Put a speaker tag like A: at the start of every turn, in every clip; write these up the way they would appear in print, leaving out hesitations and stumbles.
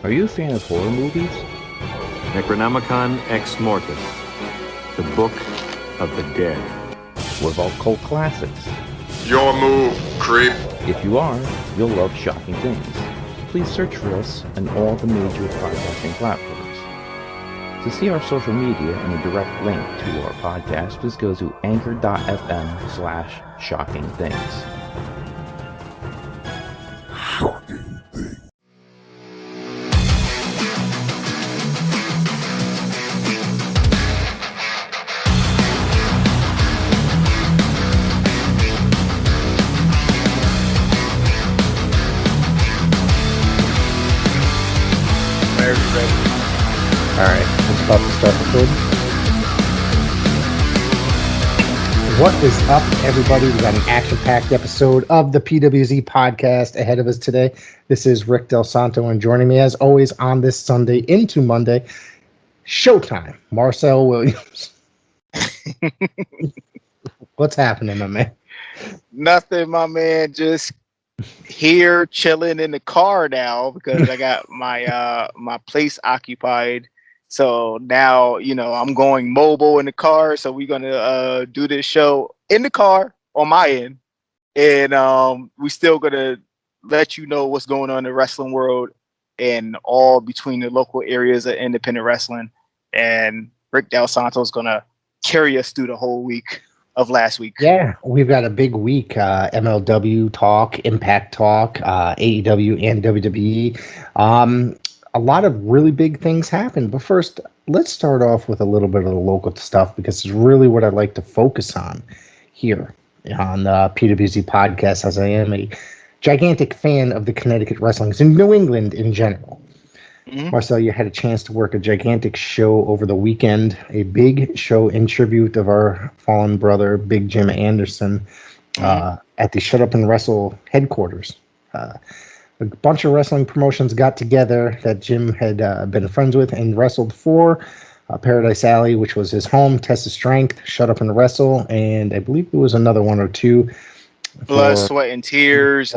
A: Are you a fan of horror movies?
B: Necronomicon Ex Mortis, the Book of the Dead.
A: What about cult classics?
C: Your move, creep.
A: If you are, you'll love Shocking Things. Please search for us on all the major podcasting platforms. To see our social media and a direct link to our podcast, please go to anchor.fm/shockingthings.
D: Alright, it's about to start recording. What is up, everybody? We got an action-packed episode of the PWZ podcast ahead of us today. This is Rick Del Santo, and joining me, as always, on this Sunday into Monday, Showtime, Marcel Williams. What's happening, my man?
E: Nothing, my man. Just here chilling in the car now because I got my place occupied. So now, I'm going mobile in the car. So we're gonna do this show in the car on my end, and we still gonna let you know what's going on in the wrestling world and all between the local areas of independent wrestling. And Rick Del Santo is gonna carry us through the whole week of last week.
D: Yeah, we've got a big week. MLW talk, Impact talk, AEW and WWE. A lot of really big things happen. But first, let's start off with a little bit of the local stuff because it's really what I like to focus on here on the PWZ podcast, as I am a gigantic fan of the Connecticut wrestling and New England in general. Mm-hmm. Marcel, you had a chance to work a gigantic show over the weekend, a big show in tribute of our fallen brother, Big Jym Anderson, at the Shut Up and Wrestle headquarters. A bunch of wrestling promotions got together that Jim had been friends with and wrestled for. Paradise Alley, which was his home, Tessa Strength, Shut Up and Wrestle, and I believe there was another one or two.
E: Blood, Sweat, and Tears.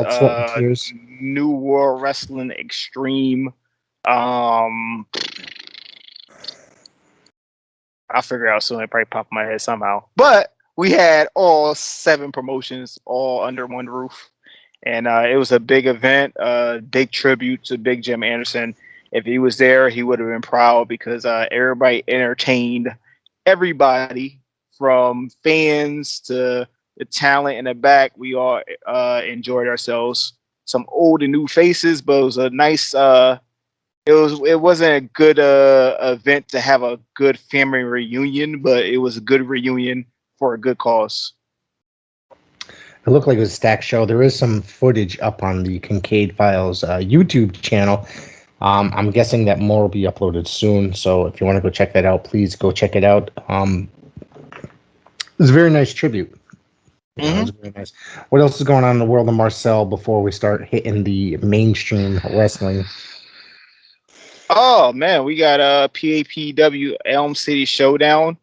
D: Tears.
E: New World Wrestling Extreme. I'll figure it out soon. It probably pop in my head somehow. But we had all 7 promotions all under one roof. And it was a big event, big tribute to Big Jym Anderson. If he was there, he would have been proud because everybody entertained everybody from fans to the talent in the back. We all enjoyed ourselves. Some old and new faces, but it was a nice. It wasn't a good event to have a good family reunion, but it was a good reunion for a good cause.
D: It looked like it was a stacked show. There is some footage up on the Kincaid Files YouTube channel. I'm guessing that more will be uploaded soon. So if you want to go check that out, please go check it out. It was a very nice tribute. It was very nice. What else is going on in the world of Marcel before we start hitting the mainstream wrestling?
E: Oh, man, we got PAPW Elm City Showdown.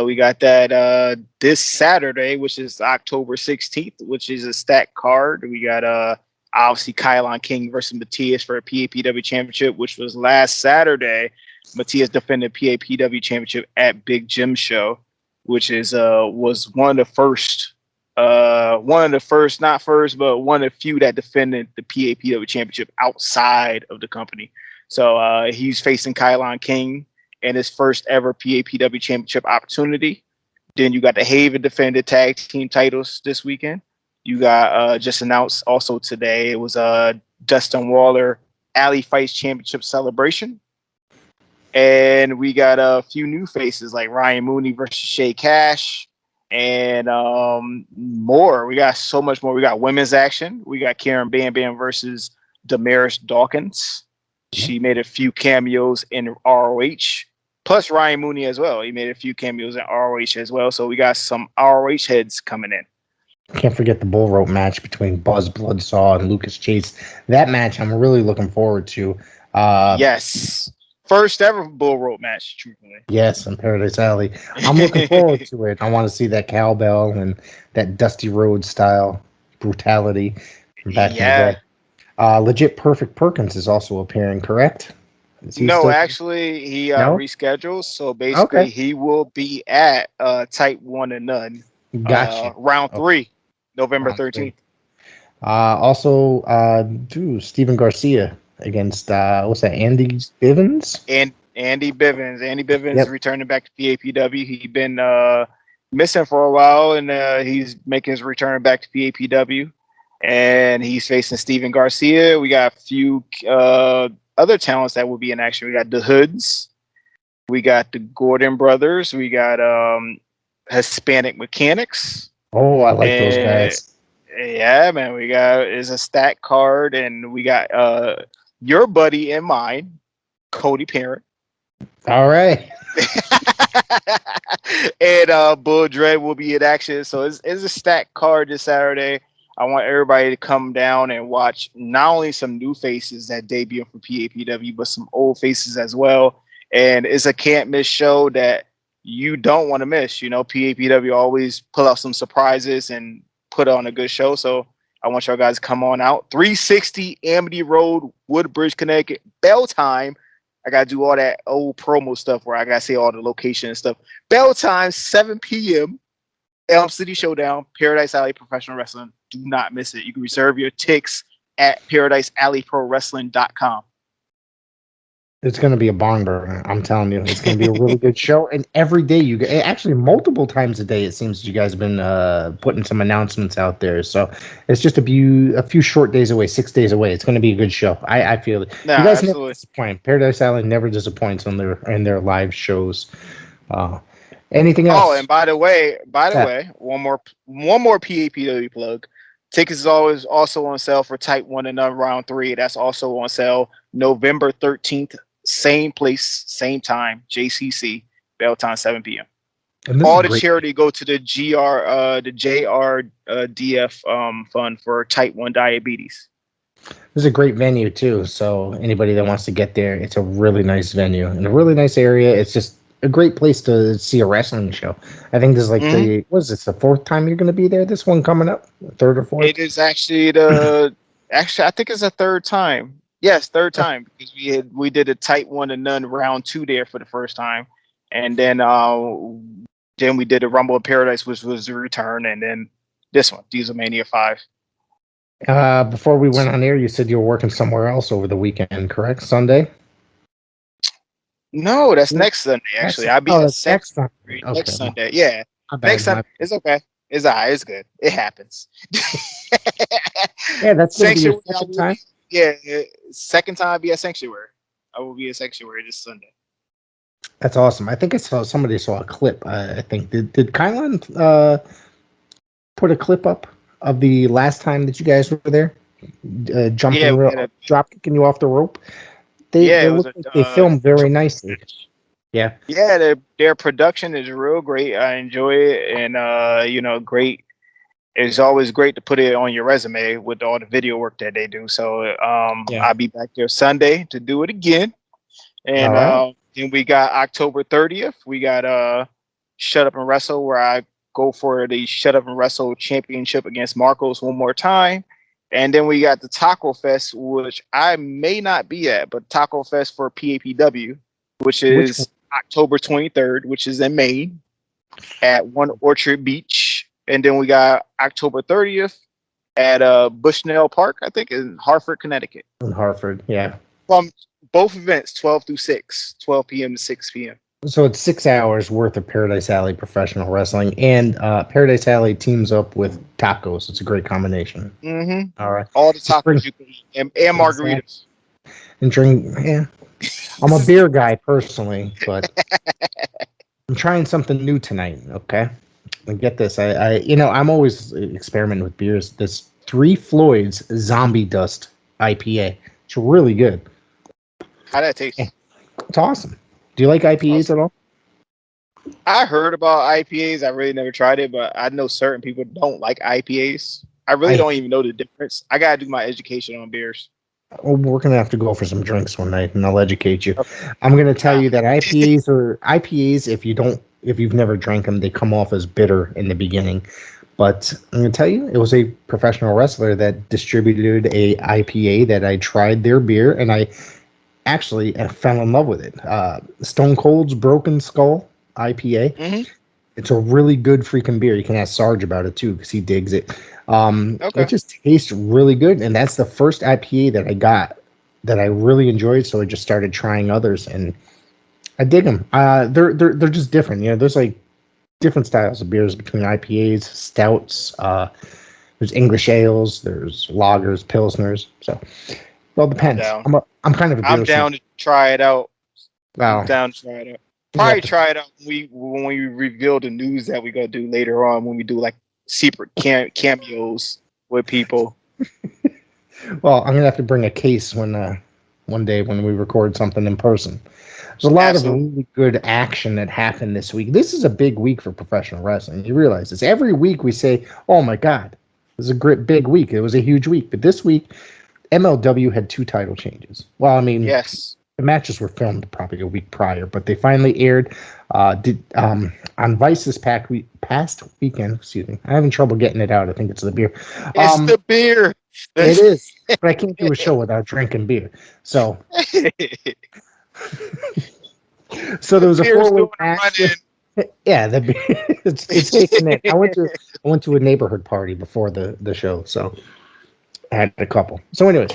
E: We got that this Saturday, which is October 16th, which is a stacked card. We got obviously Kylon King versus Matthias for a PAPW championship, which was last Saturday. Matthias defended PAPW championship at Big Jym show, which is was one of the first, not first, but one of the few that defended the PAPW championship outside of the company. So he's facing Kylon King and his first ever PAPW championship opportunity. Then you got the Haven defended tag team titles this weekend. You got just announced also today, it was Dustin Waller Alley Fights Championship celebration. And we got a few new faces like Ryan Mooney versus Shay Cash and more. We got so much more. We got women's action. We got Karen Bam Bam versus Damaris Dawkins. She made a few cameos in ROH. Plus Ryan Mooney as well. He made a few cameos in ROH as well. So we got some ROH heads coming in.
D: Can't forget the bull rope match between Buzz Bloodsaw and Lucas Chase. That match I'm really looking forward to.
E: Yes. First ever bull rope match, truthfully.
D: Yes, in Paradise Alley. I'm looking forward to it. I want to see that cowbell and that Dusty Rhodes style brutality from back in the day. Legit Perfect Perkins is also appearing, correct? Is he
E: No,
D: still-
E: actually, he
D: No?
E: reschedules. So basically,
D: Okay.
E: he will be at Type 1 and None
D: Gotcha.
E: round
D: Okay.
E: 3, November
D: Round 3.
E: 13th.
D: Steven Garcia against what's that? Andy Bivens.
E: And Andy Bivens. Andy Bivens
D: Yep.
E: returning back to PAPW. He's been missing for a while, and he's making his return back to PAPW. And he's facing Steven Garcia. We got a few other talents that will be in action. We got the Hoods. We got the Gordon Brothers. We got Hispanic Mechanics.
D: Oh, I like those guys.
E: Yeah, man. We got is a stack card, and we got your buddy and mine, Cody Parent.
D: All right.
E: And Bull Dread will be in action. So it's a stacked card this Saturday. I want everybody to come down and watch not only some new faces that debut for PAPW, but some old faces as well. And it's a can't miss show that you don't want to miss. You know, PAPW always pull out some surprises and put on a good show. So I want y'all guys to come on out. 360 Amity Road, Woodbridge, Connecticut. Bell time. I got to do all that old promo stuff where I got to say all the location and stuff. Bell time, 7 p.m. Elm City Showdown, Paradise Alley Professional Wrestling. Do not miss it. You can reserve your tickets at ParadiseAlleyProWrestling.com.
D: It's going to be a barn burner. I'm telling you, it's going to be a really good show. And every day, actually multiple times a day, it seems you guys have been putting some announcements out there. So it's just a few short days away, 6 days away. It's going to be a good show. I feel it.
E: Nah,
D: you guys
E: absolutely.
D: never disappoint. Paradise Alley never disappoints in their live shows. Anything else?
E: Oh, and by the way, one more PAPW plug. Tickets is always also on sale for Type 1 and None Round 3. That's also on sale November 13th. Same place, same time, JCC, bell time, 7 p.m. All the charity go to the JRDF fund for Type 1 diabetes.
D: This is a great venue too. So anybody that wants to get there, it's a really nice venue and a really nice area. It's just a great place to see a wrestling show. I think this is like the fourth time you're going to be there? This one coming up, third or fourth?
E: It is actually I think it's a third time. Yes, third time, because we did a Type 1 and None Round 2 there for the first time, and then we did a Rumble of Paradise, which was the return, and then this one, Dieselmania 5.
D: Before we went on air, you said you were working somewhere else over the weekend, correct? Sunday?
E: No, that's next Sunday. Actually, I'll be next Sunday. Yeah, next Sunday. It's okay. It's all right. It's good. It happens.
D: Yeah, that's going to be your second time.
E: Yeah, second time I'll be at Sanctuary. I will be at Sanctuary this Sunday.
D: That's awesome. I think I saw somebody saw a clip. I think did Kylan put a clip up of the last time that you guys were there, drop kicking you off the rope. They filmed very nicely. Yeah.
E: Yeah, their production is real great. I enjoy it, and great. It's always great to put it on your resume with all the video work that they do. So I'll be back there Sunday to do it again. And then we got October 30th. We got Shut Up and Wrestle, where I go for the Shut Up and Wrestle Championship against Marcos one more time. And then we got the Taco Fest, which I may not be at, but Taco Fest for PAPW, which is October 23rd, which is in Maine at One Orchard Beach. And then we got October 30th at Bushnell Park, I think, in Hartford, Connecticut.
D: In Hartford, yeah.
E: From both events, 12 p.m. to 6 p.m.
D: So it's 6 hours worth of Paradise Alley professional wrestling, and Paradise Alley teams up with tacos. It's a great combination.
E: Mm-hmm.
D: All right.
E: All the tacos you can eat, and margaritas.
D: And drink, yeah. I'm a beer guy personally, but I'm trying something new tonight, okay? And get this, I'm always experimenting with beers. This Three Floyds Zombie Dust IPA. It's really good.
E: How that taste?
D: It's awesome. Do you like IPAs at all?
E: I heard about IPAs. I really never tried it, but I know certain people don't like IPAs. I really don't even know the difference. I gotta do my education on beers.
D: Well, we're gonna have to go for some drinks one night, and I'll educate you. Okay. I'm gonna tell you that IPAs if you've never drank them, they come off as bitter in the beginning. But I'm going to tell you, it was a professional wrestler that distributed a IPA that I tried their beer, and I actually fell in love with it. Stone Cold's Broken Skull IPA.
E: Mm-hmm.
D: It's a really good freaking beer. You can ask Sarge about it too because he digs it.
E: Okay.
D: It just tastes really good, and that's the first IPA that I got that I really enjoyed. So I just started trying others, and I dig them. They're just different. You know, there's like different styles of beers between IPAs, stouts. There's English ales, there's lagers, pilsners. So it all depends. I'm kind of a beer.
E: I'm down to try it out.
D: Wow.
E: I'm down to try it out. Probably try it out when we reveal the news that we're gonna do later on when we do like secret cameos with people.
D: Well, I'm gonna have to bring a case when one day when we record something in person. There's a lot of really good action that happened this week. This is a big week for professional wrestling. You realize this. Every week we say, "Oh my God, it was a great big week. It was a huge week." But this week, MLW had 2 title changes. Well, I mean,
E: yes.
D: The matches were filmed probably a week prior, but they finally aired on Vice this past weekend. Excuse me, I'm having trouble getting it out. I think it's the beer.
E: It's the beer.
D: It is, but I can't do a show without drinking beer. So, so there was a 4-way match. Yeah, the beer, it's taking it. I went to a neighborhood party before the show, so I had a couple. So, anyways,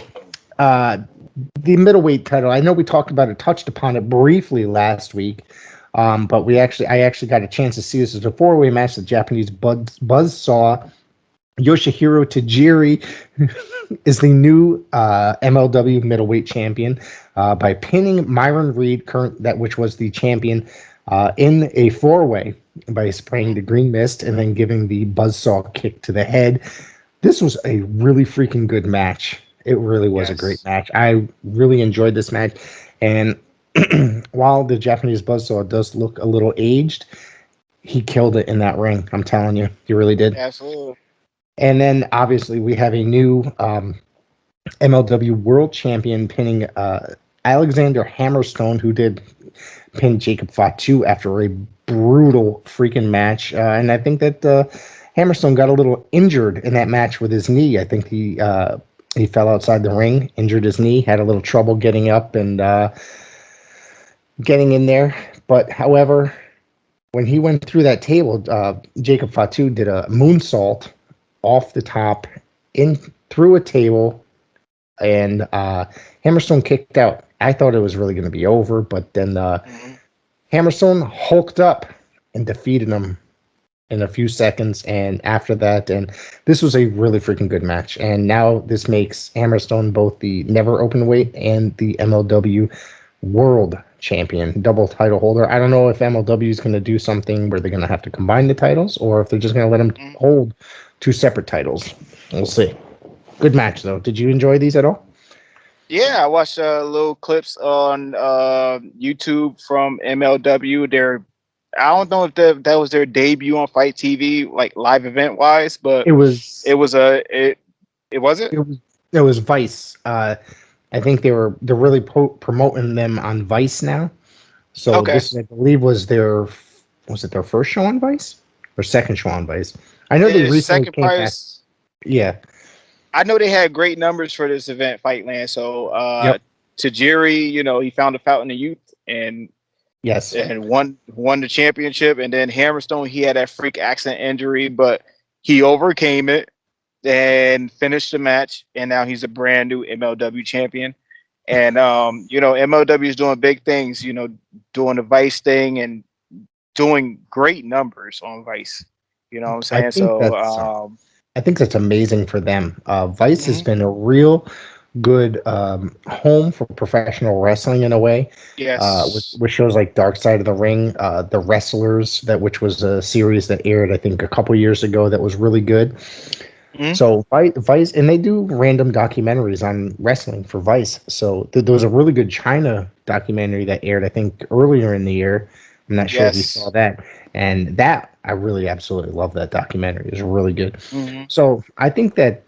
D: the middleweight title. I know we talked about it, touched upon it briefly last week, but I actually got a chance to see this as a 4-way match. The Japanese buzzsaw Yoshihiro Tajiri is the new MLW Middleweight Champion by pinning Myron Reed, which was the champion, in a 4-way by spraying the green mist and then giving the buzzsaw kick to the head. This was a really freaking good match. It really was a great match. I really enjoyed this match. And while the Japanese buzzsaw does look a little aged, he killed it in that ring. I'm telling you, he really did.
E: Absolutely.
D: And then obviously we have a new MLW World Champion pinning Alexander Hammerstone, who did pin Jacob Fatu after a brutal freaking match. And I think that Hammerstone got a little injured in that match with his knee. I think he fell outside the ring, injured his knee, had a little trouble getting up and getting in there. But however, when he went through that table, Jacob Fatu did a moonsault off the top through a table, and Hammerstone kicked out. I thought it was really going to be over, but then Hammerstone hulked up and defeated him in a few seconds, and after that, and this was a really freaking good match. And now this makes Hammerstone both the never openweight and the MLW World Champion, double title holder. I don't know if MLW is going to do something where they're going to have to combine the titles, or if they're just going to let him hold 2 separate titles. We'll see. Good match, though. Did you enjoy these at all?
E: Yeah, I watched little clips on YouTube from MLW. I don't know if that was their debut on Fight TV, like live event wise, but it was
D: Vice. I think they're really promoting them on Vice now. So this, I believe, was it their first show on Vice or second show on Vice? I know they recently came back. Yeah.
E: I know they had great numbers for this event, Fightland. So Tajiri, he found a fountain of youth and won the championship. And then Hammerstone, he had that freak accident injury, but he overcame it and finished the match. And now he's a brand new MLW champion. And MLW is doing big things, doing the Vice thing and doing great numbers on Vice. You know what I'm saying?
D: I think that's amazing for them. Vice has been a real good home for professional wrestling in a way.
E: Yes.
D: With shows like Dark Side of the Ring, The Wrestlers, which was a series that aired, I think, a couple years ago that was really good. So Vice, and they do random documentaries on wrestling for Vice. So there was a really good China documentary that aired, I think, earlier in the year. I'm not sure if you saw that. And that, I really absolutely love that documentary. It's really good. So I think that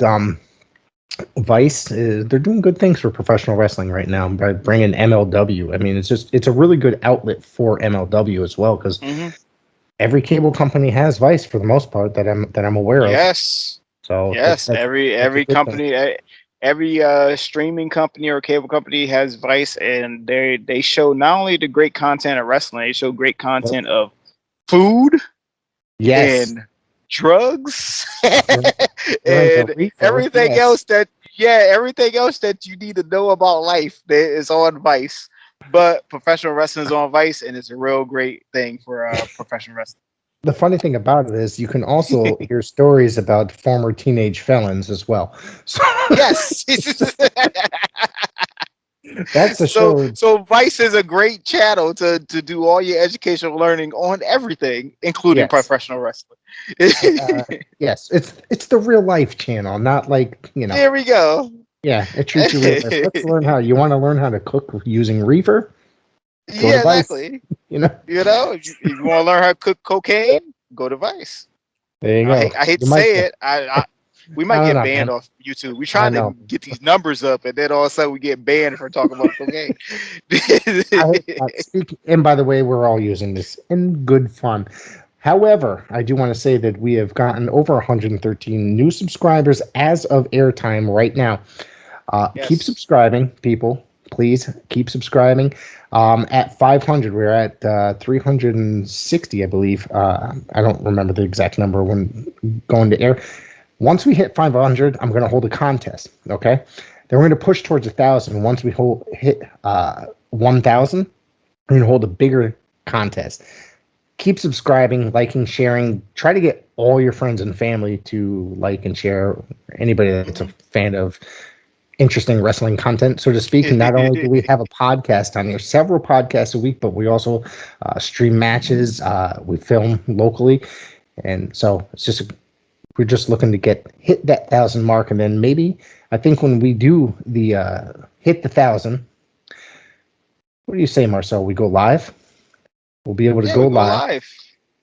D: Vice, they're doing good things for professional wrestling right now by bringing MLW. I mean, it's a really good outlet for MLW as well, because every cable company has Vice for the most part that I'm aware of.
E: Yes.
D: So
E: yes,
D: that's
E: every
D: a good
E: company, every streaming company or cable company has Vice, and they show not only the great content of wrestling, they show great content of food
D: Yes.
E: and drugs
D: During the
E: and
D: reefer,
E: everything
D: yes.
E: else everything else that you need to know about life that is on Vice. But professional wrestling is on Vice, and it's a real great thing for professional wrestling.
D: The funny thing about it is you can also hear stories about former teenage felons as well. So
E: Yes.
D: that's the show.
E: So Vice is a great channel to do all your educational learning on everything, including
D: Yes.
E: professional wrestling.
D: Yes, it's the real life channel, not like,
E: There we go.
D: Yeah, it treats you real life. Let's learn how you want to learn how to cook using reefer. Go to
E: Yeah,
D: Vice.
E: exactly.
D: You know,
E: If you want to learn how to cook cocaine, go to Vice.
D: there you go.
E: I hate to
D: You might
E: say
D: get-
E: it. We might
D: I don't
E: get
D: know,
E: banned
D: man.
E: off YouTube. We're
D: I
E: trying to
D: know.
E: get these numbers up, and then all of a sudden we get banned for talking about cocaine.
D: And by the way, we're all using this in good fun. However, I do want to say that we have gotten over 113 new subscribers as of airtime right now.
E: Yes.
D: Keep subscribing, people. Please keep subscribing. At 500, we're at 360, I believe. I don't remember the exact number when going to air. Once we hit 500, I'm going to hold a contest. Okay, then we're going to push towards 1,000. Once we hit 1,000, we're going to hold a bigger contest. Keep subscribing, liking, sharing. Try to get all your friends and family to like and share. Anybody that's a fan of interesting wrestling content, so to speak. And not only do we have a podcast on here, several podcasts a week, but we also stream matches. We film locally, and so we're just looking to hit that 1,000 mark, and then maybe I think when we do the hit the 1,000, what do you say, Marcel? We go live. We'll be able to go live,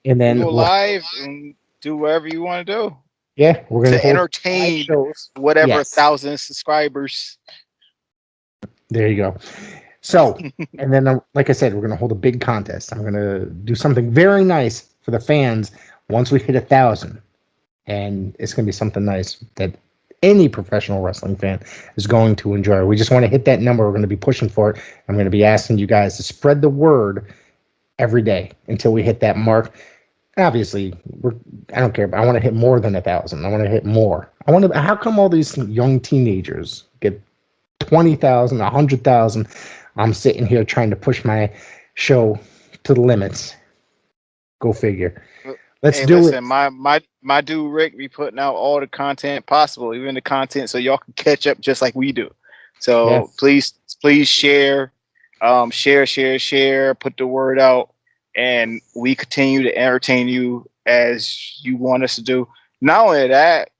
D: and then
E: we'll go live and do whatever you want to do.
D: Yeah, we're going
E: to entertain whatever 1,000 subscribers.
D: There you go. So, and then, like I said, we're going to hold a big contest. I'm going to do something very nice for the fans once we hit 1,000, and it's going to be something nice that any professional wrestling fan is going to enjoy. We just want to hit that number. We're going to be pushing for it. I'm going to be asking you guys to spread the word every day until we hit that mark. Obviously, I don't care, but I want to hit more than 1,000. I want to hit more. How come all these young teenagers get 20,000, 100,000? I'm sitting here trying to push my show to the limits. Go figure. Let's do it.
E: My dude Rick be putting out all the content possible, even the content so y'all can catch up just like we do. So please share, share, put the word out. And we continue to entertain you as you want us to do. Not only that,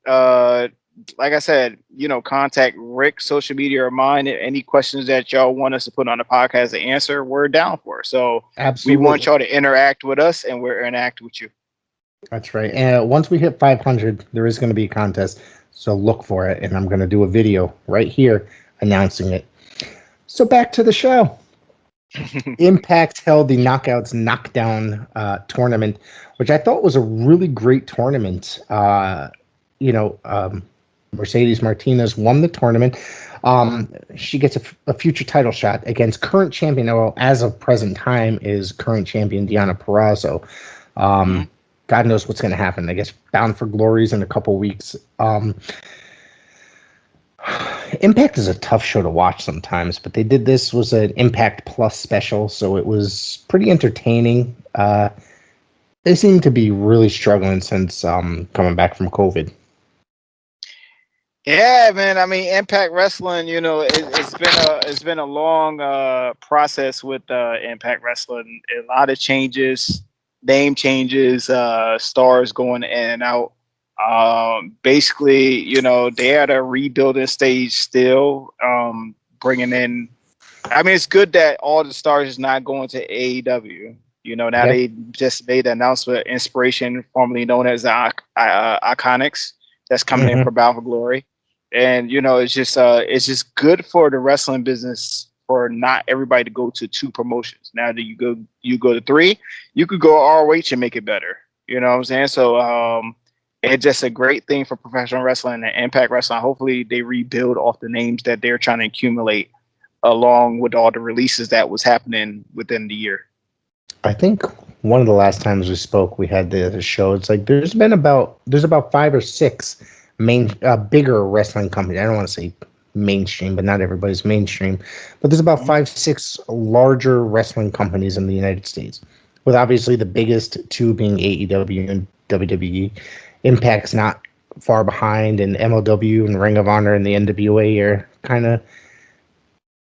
E: like I said, contact Rick's social media or mine. Any questions that y'all want us to put on the podcast to answer, we're down for. So
D: absolutely,
E: we want y'all to interact with us, and we're interact with you.
D: That's right. And once we hit 500, there is going to be a contest. So look for it, and I'm going to do a video right here announcing it. So back to the show. Impact held the Knockdown tournament, which I thought was a really great tournament. Mercedes Martinez won the tournament. She gets a future title shot against current champion, well, as of present time, is current champion Deonna Purrazzo. God knows what's going to happen. I guess Bound for Glory's in a couple weeks. Impact is a tough show to watch sometimes, but this was an Impact Plus special, so it was pretty entertaining. They seem to be really struggling since coming back from COVID.
E: Yeah, man. I mean, Impact Wrestling, it's been a long process with Impact Wrestling. A lot of changes, name changes, stars going in and out. Basically, they're at a rebuilding stage still, bringing in, I mean, it's good that all the stars is not going to AEW. They just made the announcement, Inspiration, formerly known as the Iconics, that's coming in for Bound for Glory. And, it's just good for the wrestling business for not everybody to go to 2 promotions. Now that you go to 3, you could go ROH and make it better. You know what I'm saying? So it's just a great thing for professional wrestling and Impact Wrestling. Hopefully they rebuild off the names that they're trying to accumulate along with all the releases that was happening within the year.
D: I think one of the last times we spoke, we had the show. It's like there's about 5 or 6 bigger wrestling companies. I don't want to say mainstream, but not everybody's mainstream. But there's about 5, 6 larger wrestling companies in the United States, with obviously the biggest 2 being AEW and WWE. Impact's not far behind, and MLW and Ring of Honor and the NWA are kind of,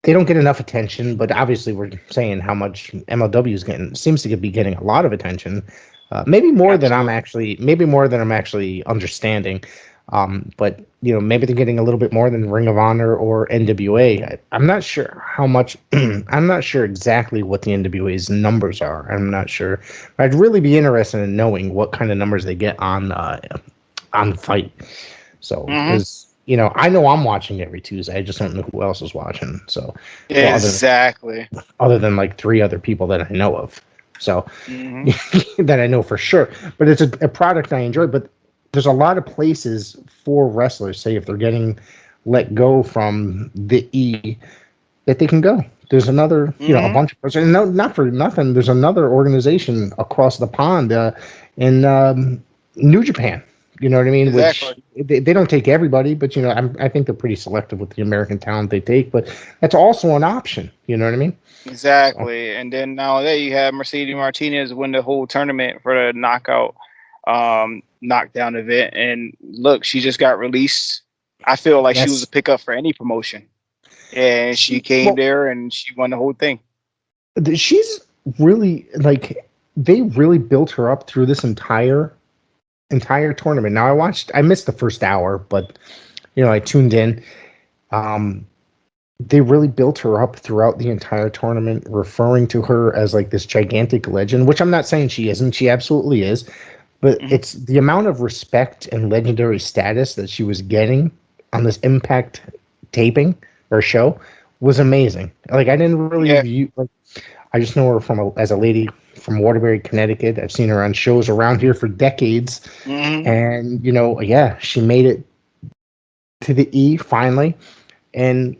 D: they don't get enough attention, but obviously we're saying how much MLW is getting. Seems to be getting a lot of attention, maybe more than I'm actually understanding. But maybe they're getting a little bit more than Ring of Honor or NWA. I'm not sure how much. I'm not sure exactly what the NWA's numbers are. I'm not sure. But I'd really be interested in knowing what kind of numbers they get on Fight. So because. I know I'm watching every Tuesday. I just don't know who else is watching. So
E: exactly,
D: other than like 3 other people that I know of, so that I know for sure. But it's a product I enjoy. But there's a lot of places for wrestlers, say if they're getting let go from the E, that they can go. There's another, a bunch of person. No, not for nothing. There's another organization across the pond in New Japan. You know what I mean?
E: Exactly.
D: Which they don't take everybody, but I think they're pretty selective with the American talent they take. But that's also an option. You know what I mean?
E: Exactly. So. And then now that you have Mercedes Martinez win the whole tournament for the knockdown event, and look, she just got released. I feel like she was a pickup for any promotion, and she came there and she won the whole thing.
D: She's really they really built her up through this entire tournament. Now I missed the first hour, but I tuned in. They really built her up throughout the entire tournament, referring to her as like this gigantic legend, which I'm not saying she isn't. She absolutely is, but it's the amount of respect and legendary status that she was getting on this Impact taping or show was amazing. Like I didn't really view, I just know her as a lady from Waterbury, Connecticut. I've seen her on shows around here for decades. And, she made it to the E finally. And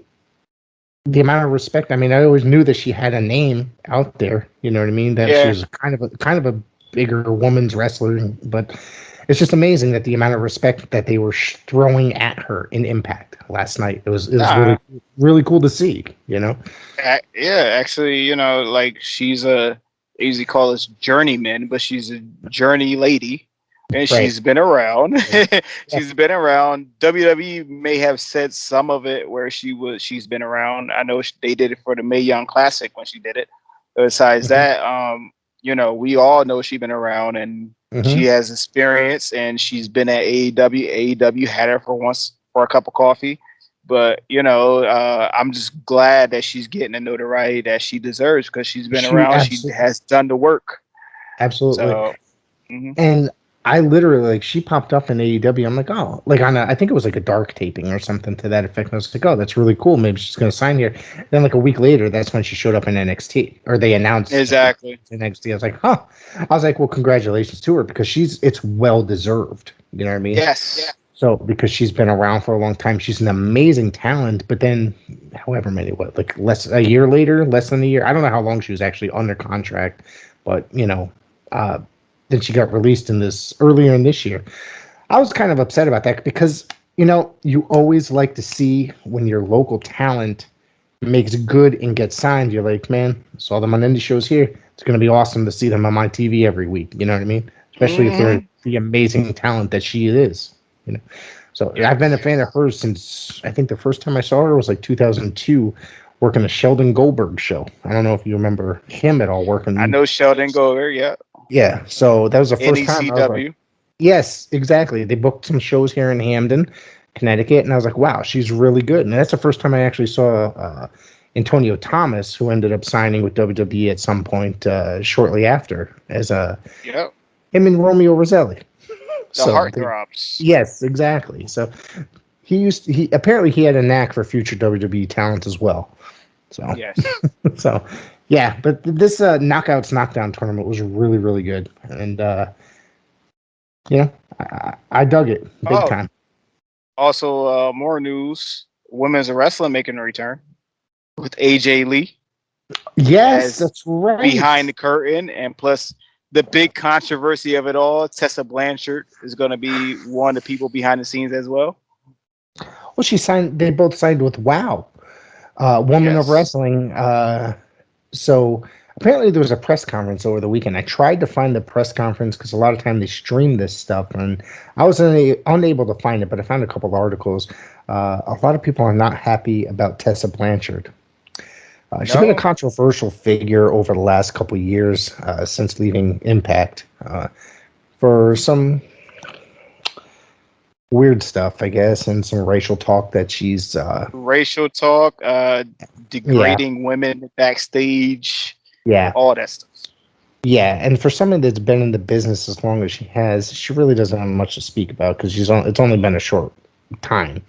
D: the amount of respect, I mean, I always knew that she had a name out there, you know what I mean? That she was kind of a bigger woman's wrestler, but it's just amazing that the amount of respect that they were throwing at her in Impact last night. It was really, really cool to see, Yeah,
E: actually, she's a, easy call us journeyman, but she's a journey lady, and she's been around. She's been around. WWE may have said some of it where she's been around. I know they did it for the Mae Young Classic when she did it. Besides that, we all know she's been around, and she has experience, and she's been at AEW. AEW had her for a cup of coffee. But, I'm just glad that she's getting the notoriety that she deserves because she's been around. She has done the work.
D: Absolutely. So, and I literally, she popped up in AEW. I'm like, oh, I think it was like a dark taping or something to that effect. And I was like, oh, that's really cool. Maybe she's going to sign here. Then like a week later, that's when she showed up in NXT, or they announced NXT. I was like, huh. I was like, well, congratulations to her because it's well deserved. You know what I mean?
E: Yes. Yeah.
D: So, because she's been around for a long time, she's an amazing talent. But then, however many, less than a year, I don't know how long she was actually under contract. But, then she got released earlier in this year. I was kind of upset about that because, you always like to see when your local talent makes good and gets signed. You're like, man, saw them on indie shows here. It's going to be awesome to see them on my TV every week. You know what I mean? Especially if they're the amazing talent that she is. So I've been a fan of hers since I think the first time I saw her was like 2002, working a Sheldon Goldberg show. I don't know if you remember him at all working.
E: I know Sheldon Goldberg, yeah.
D: Yeah, so that was the first time.
E: NECW.
D: Yes, exactly. They booked some shows here in Hamden, Connecticut, and I was like, wow, she's really good. And that's the first time I actually saw Antonio Thomas, who ended up signing with WWE at some point shortly after as him and Romeo Roselli.
E: The heartthrobs.
D: Yes, exactly. So he apparently he had a knack for future WWE talent as well. So
E: Yes.
D: so yeah, but this Knockouts Knockdown tournament was really, really good. And I dug it big
E: Oh,
D: time.
E: also, more news. Women's wrestling making a return with AJ Lee
D: Yes,
E: as
D: that's right.
E: behind the curtain, and plus the big controversy of it all, Tessa Blanchard is going to be one of the people behind the scenes as well.
D: Well, they both signed with WOW, Woman of
E: Yes.
D: Wrestling. So apparently there was a press conference over the weekend. I tried to find the press conference because a lot of time they stream this stuff, and I was unable to find it, but I found a couple of articles. A lot of people are not happy about Tessa Blanchard. She's been a controversial figure over the last couple of years since leaving Impact for some weird stuff, I guess, and some racial talk that she's
E: racial talk, degrading women backstage, all that stuff.
D: Yeah, and for someone that's been in the business as long as she has, she really doesn't have much to speak about because it's only been a short time.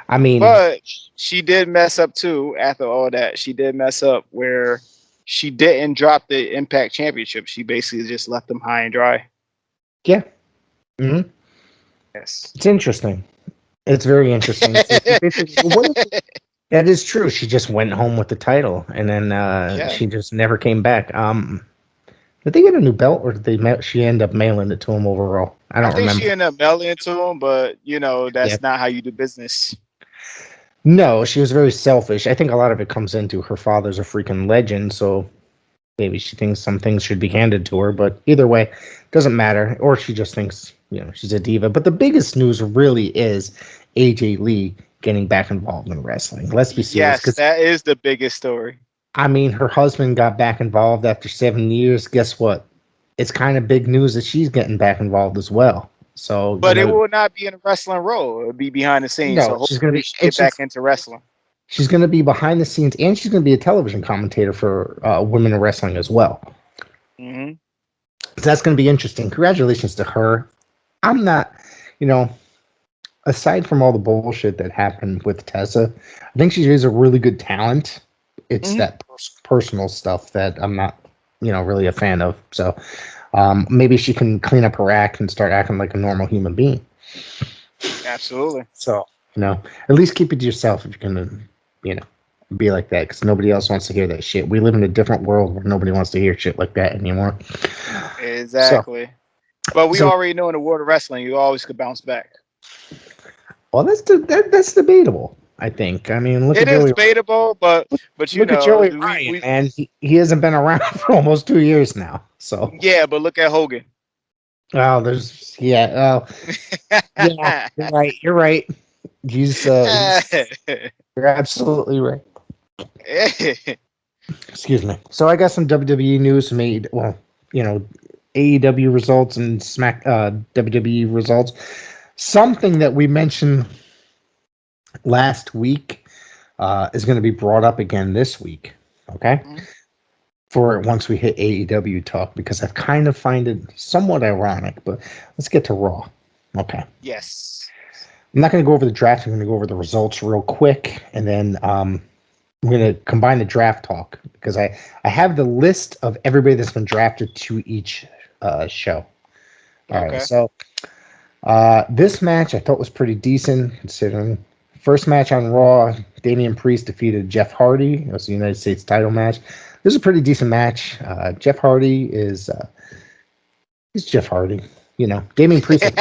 D: I mean,
E: but she did mess up too. After all that, she did mess up where she didn't drop the Impact Championship. She basically just left them high and dry.
D: Yeah. Mm-hmm.
E: Yes.
D: It's interesting. It's very interesting. That is true. She just went home with the title, and then she just never came back. Did they get a new belt, or did she end up mailing it to him overall? I don't remember.
E: She ended up mailing it to him, but that's not how you do business.
D: No, she was very selfish. I think a lot of it comes into her father's a freaking legend, so maybe she thinks some things should be handed to her. But either way, doesn't matter. Or she just thinks she's a diva. But the biggest news really is AJ Lee getting back involved in wrestling. Let's be serious.
E: Yes, that is the biggest story.
D: I mean, her husband got back involved after 7 years. Guess what? It's kind of big news that she's getting back involved as well. So,
E: but it will not be in a wrestling role. It will be behind the scenes.
D: No,
E: so
D: she's going to
E: get back into wrestling.
D: She's going to be behind the scenes, and she's going to be a television commentator for Women in Wrestling as well.
E: Mm-hmm.
D: So that's going to be interesting. Congratulations to her. I'm not, aside from all the bullshit that happened with Tessa, I think she is a really good talent. It's that personal stuff that I'm not, really a fan of. So maybe she can clean up her act and start acting like a normal human being.
E: Absolutely.
D: So, at least keep it to yourself if you're going to, be like that, because nobody else wants to hear that shit. We live in a different world where nobody wants to hear shit like that anymore.
E: Exactly. But we already know in the world of wrestling, you always could bounce back.
D: Well, that's debatable, I think. I mean, look at Joey.
E: It is debatable, but
D: look at Joey Ryan, man. He hasn't been around for almost 2 years now. So
E: yeah, but look at Hogan.
D: Oh, you're right. He's you're absolutely right. Excuse me. So I got some WWE news made. Well, AEW results and WWE results. Something that we mentioned last week is going to be brought up again this week. Okay. Mm-hmm. For once we hit AEW talk, because I kind of find it somewhat ironic, but let's get to Raw. Okay.
E: Yes.
D: I'm not going to go over the draft. I'm going to go over the results real quick, and then I'm going to combine the draft talk because I have the list of everybody that's been drafted to each show. All right. So this match I thought was pretty decent considering. First match on Raw, Damian Priest defeated Jeff Hardy. It was the United States title match. This is a pretty decent match. Jeff Hardy is he's Jeff Hardy. Damian Priest.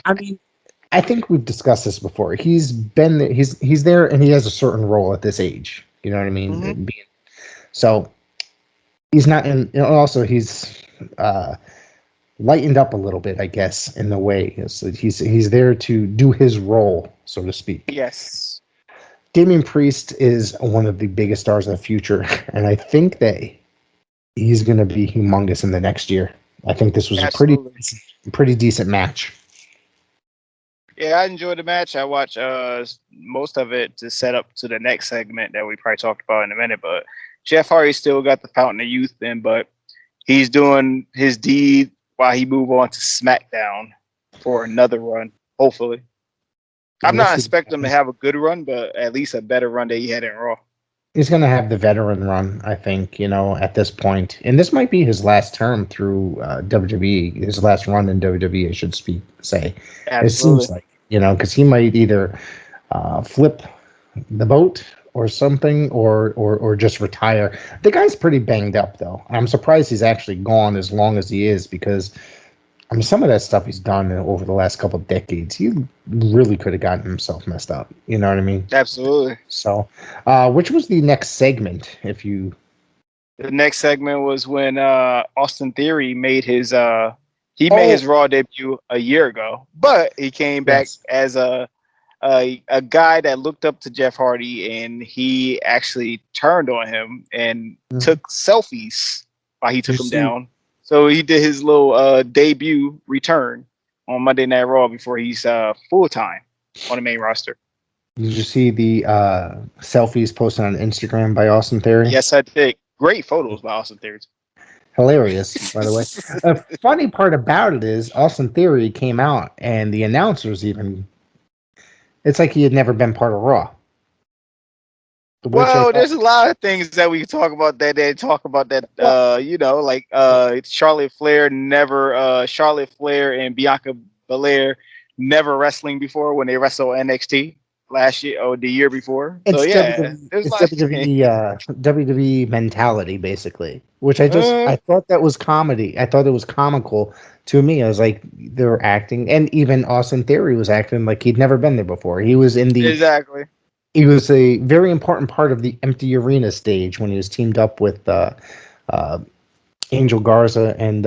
D: I mean, I think we've discussed this before. He's been there, he's there, and he has a certain role at this age. You know what I mean? Mm-hmm. So he's not in. Also, he's lightened up a little bit, I guess, in the way. So he's there to do his role, so to speak.
E: Yes.
D: Damian Priest is one of the biggest stars of the future, and I think that he's going to be humongous in the next year. I think this was a pretty decent match.
E: Yeah, I enjoyed the match. I watched most of it to set up to the next segment that we probably talked about in a minute. But Jeff Hardy still got the fountain of youth in, but he's doing his deed while he move on to SmackDown for another run, hopefully. I'm not expecting him to have a good run, but at least a better run than he had in Raw.
D: He's going to have the veteran run, I think, at this point. And this might be his last term through WWE, his last run in WWE, I should say.
E: Absolutely.
D: It seems like, because he might either flip the boat or something or just retire. The guy's pretty banged up, though. I'm surprised he's actually gone as long as he is because, I mean, some of that stuff he's done over the last couple of decades, he really could have gotten himself messed up. You know what I mean?
E: Absolutely.
D: So, which was the next segment? The
E: next segment was when Austin Theory made his made his Raw debut a year ago, but he came back as a guy that looked up to Jeff Hardy, and he actually turned on him and took selfies while he took him down. So he did his little debut return on Monday Night Raw before he's full-time on the main roster.
D: Did you see the selfies posted on Instagram by Austin Theory?
E: Yes, I did. Great photos by Austin Theory.
D: Hilarious, by the way. The funny part about it is Austin Theory came out, and the announcers even... It's like he had never been part of Raw.
E: Well, there's a lot of things that we talk about that they talk about that, Charlotte Flair and Bianca Belair never wrestling before when they wrestled NXT last year or the year before.
D: It's
E: so
D: WWE mentality, basically, which I thought that was comedy. I thought it was comical to me. I was like, they were acting, and even Austin Theory was acting like he'd never been there before. He was in the He was a very important part of the empty arena stage when he was teamed up with Angel Garza and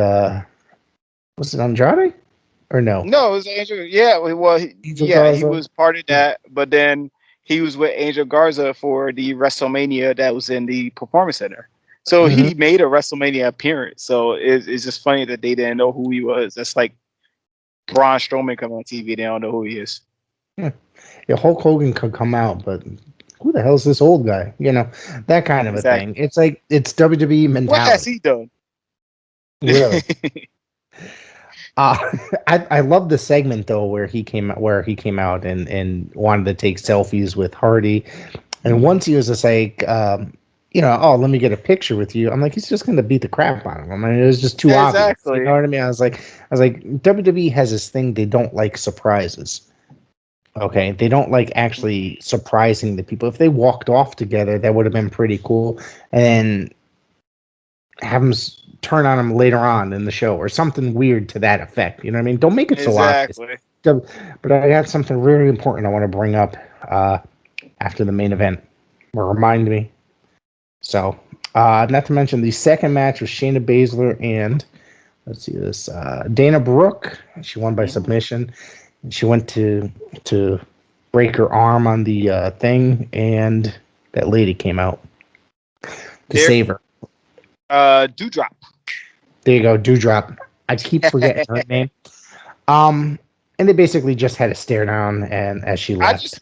D: was it Andrade or no?
E: No, it was Angel. Yeah, well, he was part of that, but then he was with Angel Garza for the WrestleMania that was in the Performance Center. So he made a WrestleMania appearance. So it's just funny that they didn't know who he was. That's like Braun Strowman coming on TV. They don't know who he is.
D: Yeah, Hulk Hogan could come out, but who the hell is this old guy? That kind of a thing. It's like, it's WWE mentality.
E: What has he done?
D: Really? I love the segment though where he came out and wanted to take selfies with Hardy, and once he was just like, let me get a picture with you. I'm like, he's just gonna beat the crap out of him. I mean, it was just too obvious. You know what I mean? I was like, WWE has this thing, they don't like surprises. Okay, they don't like actually surprising the people. If they walked off together, that would have been pretty cool. And then have them turn on them later on in the show or something weird to that effect. You know what I mean? Don't make it so obvious. But I got something really important I want to bring up after the main event. Remind me. So, not to mention the second match was Shayna Baszler and, let's see this, Dana Brooke. She won by submission. She went to break her arm on the thing, and that lady came out to save her.
E: Dewdrop.
D: There you go, Dewdrop. I keep forgetting her name. And they basically just had a stare down, and as she left.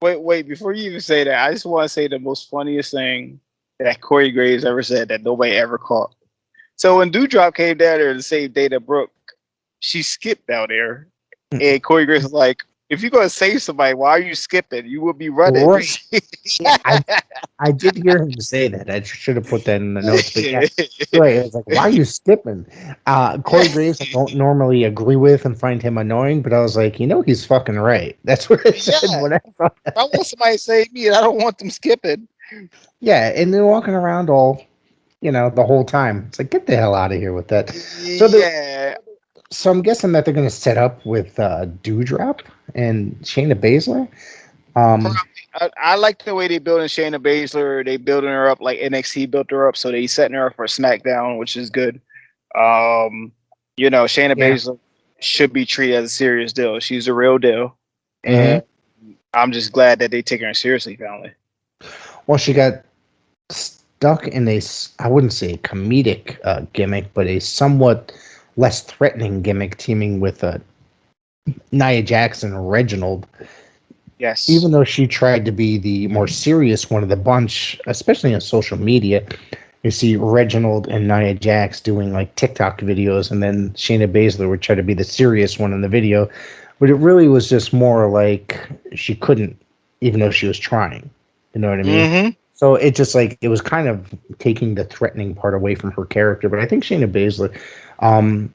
E: Wait! Before you even say that, I just want to say the most funniest thing that Corey Graves ever said that nobody ever caught. So when Dewdrop came down there to save Dana Brooke, she skipped down there. And Corey Graves was like, if you're going to save somebody, why are you skipping? You would be running.
D: Right. I did hear him say that. I should have put that in the notes. But yeah, right. I was like, why are you skipping? Corey Graves, I don't normally agree with and find him annoying, but I was like, he's fucking right. That's what I said.
E: If I want somebody to save me, and I don't want them skipping.
D: Yeah, and they're walking around all, the whole time. It's like, get the hell out of here with that. So I'm guessing that they're going to set up with Dewdrop and Shayna Baszler.
E: I like the way they building Shayna Baszler. They building her up like NXT built her up, so they setting her up for SmackDown, which is good. Shayna Baszler should be treated as a serious deal. She's a real deal, and I'm just glad that they take her seriously finally.
D: Well, she got stuck in I wouldn't say a comedic gimmick, but a somewhat less threatening gimmick, teaming with Nia Jax and Reginald.
E: Yes.
D: Even though she tried to be the more serious one of the bunch, especially on social media, you see Reginald and Nia Jax doing like TikTok videos, and then Shayna Baszler would try to be the serious one in the video. But it really was just more like she couldn't, even though she was trying. You know what I mean? So it just like it was kind of taking the threatening part away from her character. But I think Shayna Baszler,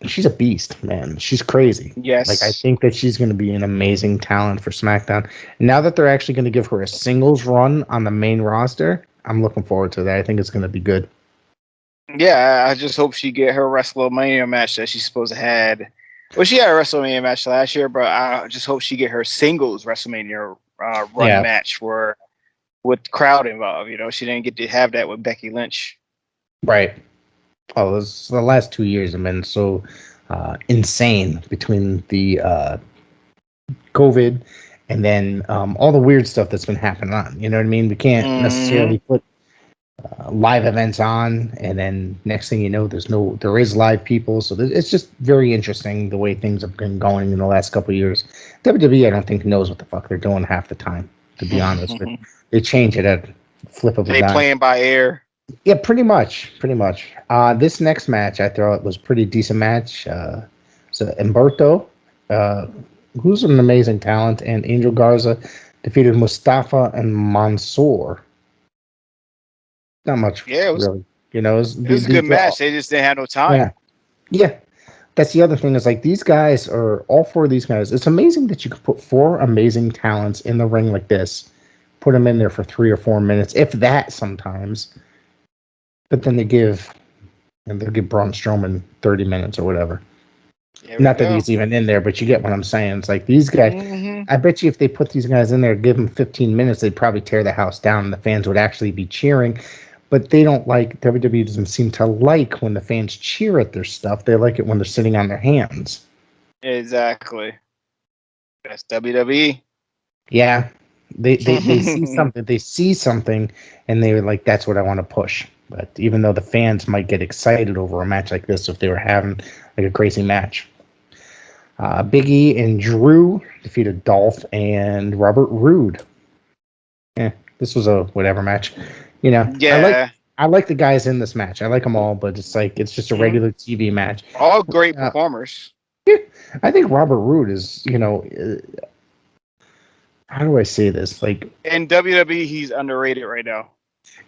D: she's a beast, man. She's crazy.
E: Yes.
D: Like I think that she's going to be an amazing talent for SmackDown. Now that they're actually going to give her a singles run on the main roster, I'm looking forward to that. I think it's going to be good.
E: Yeah, I just hope she get her Wrestlemania match that she's supposed to had. Well, she had a Wrestlemania match last year, but I just hope she get her singles Wrestlemania run match with crowd involved. You know, she didn't get to have that with Becky Lynch.
D: Right. Oh, the last 2 years have been so insane between the COVID and then all the weird stuff that's been happening on. You know what I mean? We can't necessarily put live events on, and then next thing you know, there is live people. So it's just very interesting the way things have been going in the last couple of years. WWE, I don't think knows what the fuck they're doing half the time, to be honest. But they change it at flip of a dime.
E: They playing by ear.
D: Yeah, pretty much. This next match I thought was a pretty decent match. So Humberto, who's an amazing talent, and Angel Garza defeated Mustafa and Mansoor. Not much, really. You know, it was
E: a good match. They just didn't have no time.
D: Yeah. That's the other thing is like these guys are all four of these guys. It's amazing that you could put four amazing talents in the ring like this, put them in there for 3 or 4 minutes, if that sometimes. But then they'll give Braun Strowman 30 minutes or whatever. Not that he's even in there, but you get what I'm saying. It's like these guys. I bet you if they put these guys in there, give them 15 minutes, they'd probably tear the house down, and the fans would actually be cheering. But they don't like, WWE doesn't seem to like when the fans cheer at their stuff. They like it when they're sitting on their hands.
E: Exactly. That's WWE.
D: Yeah. They see something. They see something, and they're like, that's what I want to push. But even though the fans might get excited over a match like this if they were having like a crazy match. Big E and Drew defeated Dolph and Robert Roode. This was a whatever match. You know, I like the guys in this match. I like them all, but it's just a regular TV match.
E: All great performers.
D: Yeah, I think Robert Roode is, you know, how do I say this? Like
E: in WWE, he's underrated right now.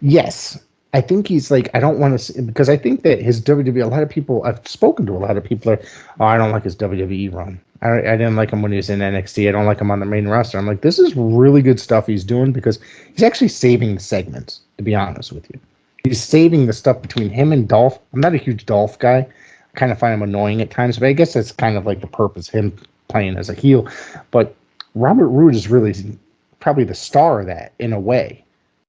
D: Yes, I think he's like, I don't want to, because I think that his WWE, a lot of people, I've spoken to a lot of people are, I don't like his WWE run. I didn't like him when he was in NXT. I don't like him on the main roster. I'm like, this is really good stuff he's doing because he's actually saving the segments, to be honest with you. He's saving the stuff between him and Dolph. I'm not a huge Dolph guy. I kind of find him annoying at times, but I guess that's kind of like the purpose, him playing as a heel. But Robert Roode is really probably the star of that in a way.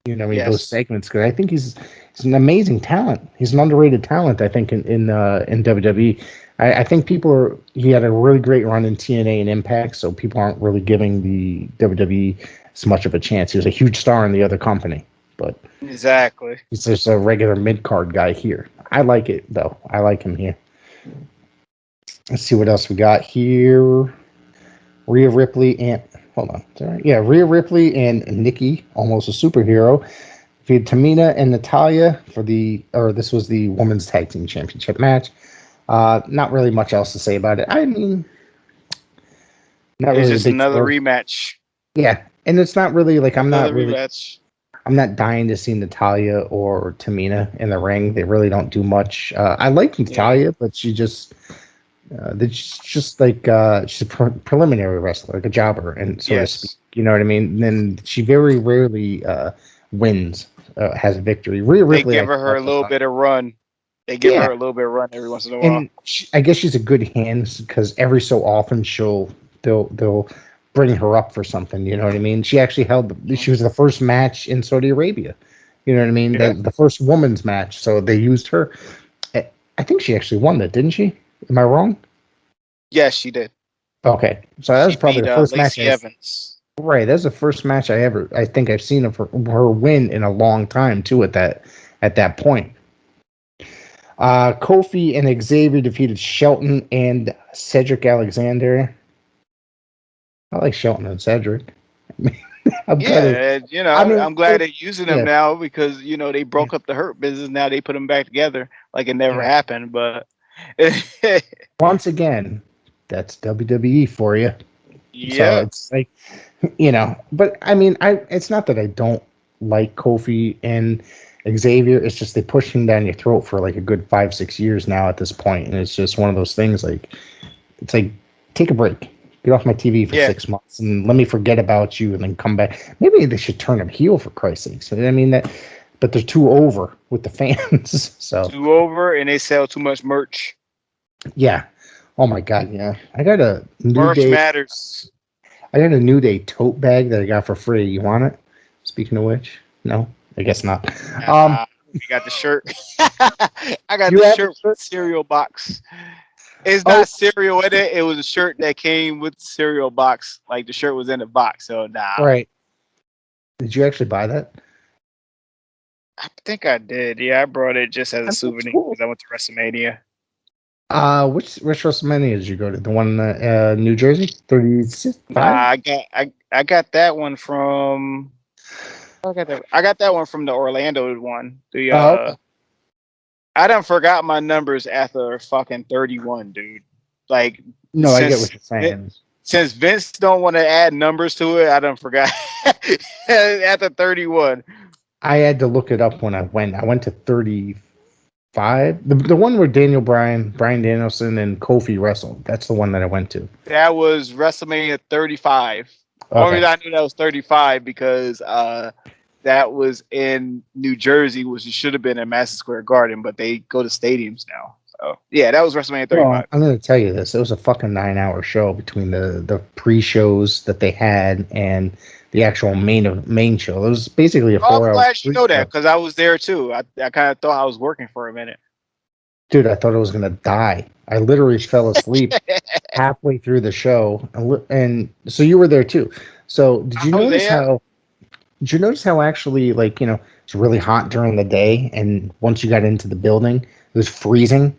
D: You know, those segments, because I think he's an amazing talent. He's an underrated talent, I think, in WWE. I think he had a really great run in TNA and Impact, so people aren't really giving the WWE as much of a chance. He was a huge star in the other company, but
E: exactly,
D: he's just a regular mid-card guy here. I like it, though. I like him here. Let's see what else we got here. Rhea Ripley and Rhea Ripley and Nikki, almost a superhero, defeated Tamina and Natalya this was the Women's Tag Team Championship match. Not really much else to say about it. I mean, not really.
E: It's just another rematch.
D: Yeah, and it's not really like I'm not dying to see Natalya or Tamina in the ring. They really don't do much. I like Natalya, but she just. She's like she's a preliminary wrestler, like a jobber, and so to speak. You know what I mean? And then she very rarely wins, has a victory. Rhea Ripley,
E: they give her a little bit of run. They give her a little bit of run every once in a while.
D: And I guess she's a good hand because every so often they'll bring her up for something. You know what I mean? She actually she was the first match in Saudi Arabia. You know what I mean?
E: Yeah.
D: The first woman's match. So they used her. I think she actually won that, didn't she? Am I wrong?
E: Yes, she did.
D: Okay, so that was probably the first
E: Lacey
D: match.
E: Evans.
D: Right, that's the first match I think I've seen of her win in a long time too. At that point, Kofi and Xavier defeated Shelton and Cedric Alexander. I like Shelton and Cedric.
E: I'm glad they're using them now because they broke up the Hurt business. Now they put them back together like it never happened, but.
D: Once again, that's WWE for you.
E: Yeah,
D: so it's like, but I mean, it's not that I don't like Kofi and Xavier. It's just they push him down your throat for like a good 5-6 years now at this point, and it's just one of those things. Like, it's like, take a break, get off my TV for 6 months, and let me forget about you, and then come back. Maybe they should turn him heel for Christ's sakes. I mean that, but they're too over with the fans. So
E: too over, and they sell too much merch.
D: Yeah. Oh my God. Yeah. I got a
E: Merch matters.
D: I got a New Day tote bag that I got for free. You want it? Speaking of which, no, I guess not.
E: You got the shirt. I got the shirt with the cereal box. It's not cereal in it. It was a shirt that came with the cereal box. Like the shirt was in the box. So nah.
D: Right. Did you actually buy that?
E: I think I did. Yeah, I brought it just as a souvenir because I went to WrestleMania.
D: Which WrestleMania did you go to? The one in New Jersey? 36?
E: I got that one from. I got that one from the Orlando one. Okay. I done forgot my numbers after fucking 31, dude. Like,
D: no, I get what you're saying.
E: Since Vince don't want to add numbers to it, I done forgot after 31.
D: I had to look it up when I went. I went to 35. The one where Bryan Danielson, and Kofi wrestled. That's the one that I went to.
E: That was WrestleMania 35.
D: Okay.
E: Only I knew that was 35 because that was in New Jersey, which it should have been in Madison Square Garden, but they go to stadiums now. So yeah, that was WrestleMania 35.
D: Well, I'm going to tell you this: it was a fucking 9-hour show between the pre-shows that they had and the actual main show. It was basically a 4-hour.
E: I'm glad you know that because I was there too. I kind of thought I was working for a minute.
D: Dude, I thought I was going to die. I literally fell asleep halfway through the show, and so you were there too. So did you notice how? Did you notice how actually, like, it's really hot during the day, and once you got into the building, it was freezing?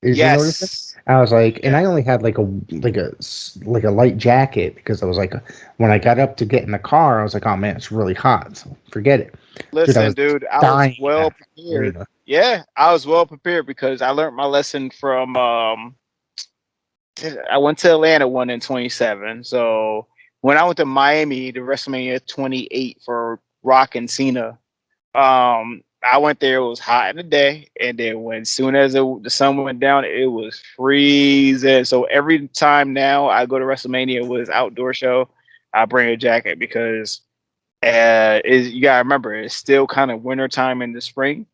D: Did you notice it? I was like, and I only had like a light jacket because I was like, when I got up to get in the car, I was like, oh man, it's really hot, so forget it.
E: Listen, dude, I was well prepared. Yeah, I was well prepared because I learned my lesson from. I went to Atlanta one in 27, so. When I went to Miami to WrestleMania 28 for Rock and Cena, I went there. It was hot in the day, and then soon as the sun went down, it was freezing. So every time now I go to WrestleMania with outdoor show, I bring a jacket because you gotta remember it's still kind of wintertime in the spring,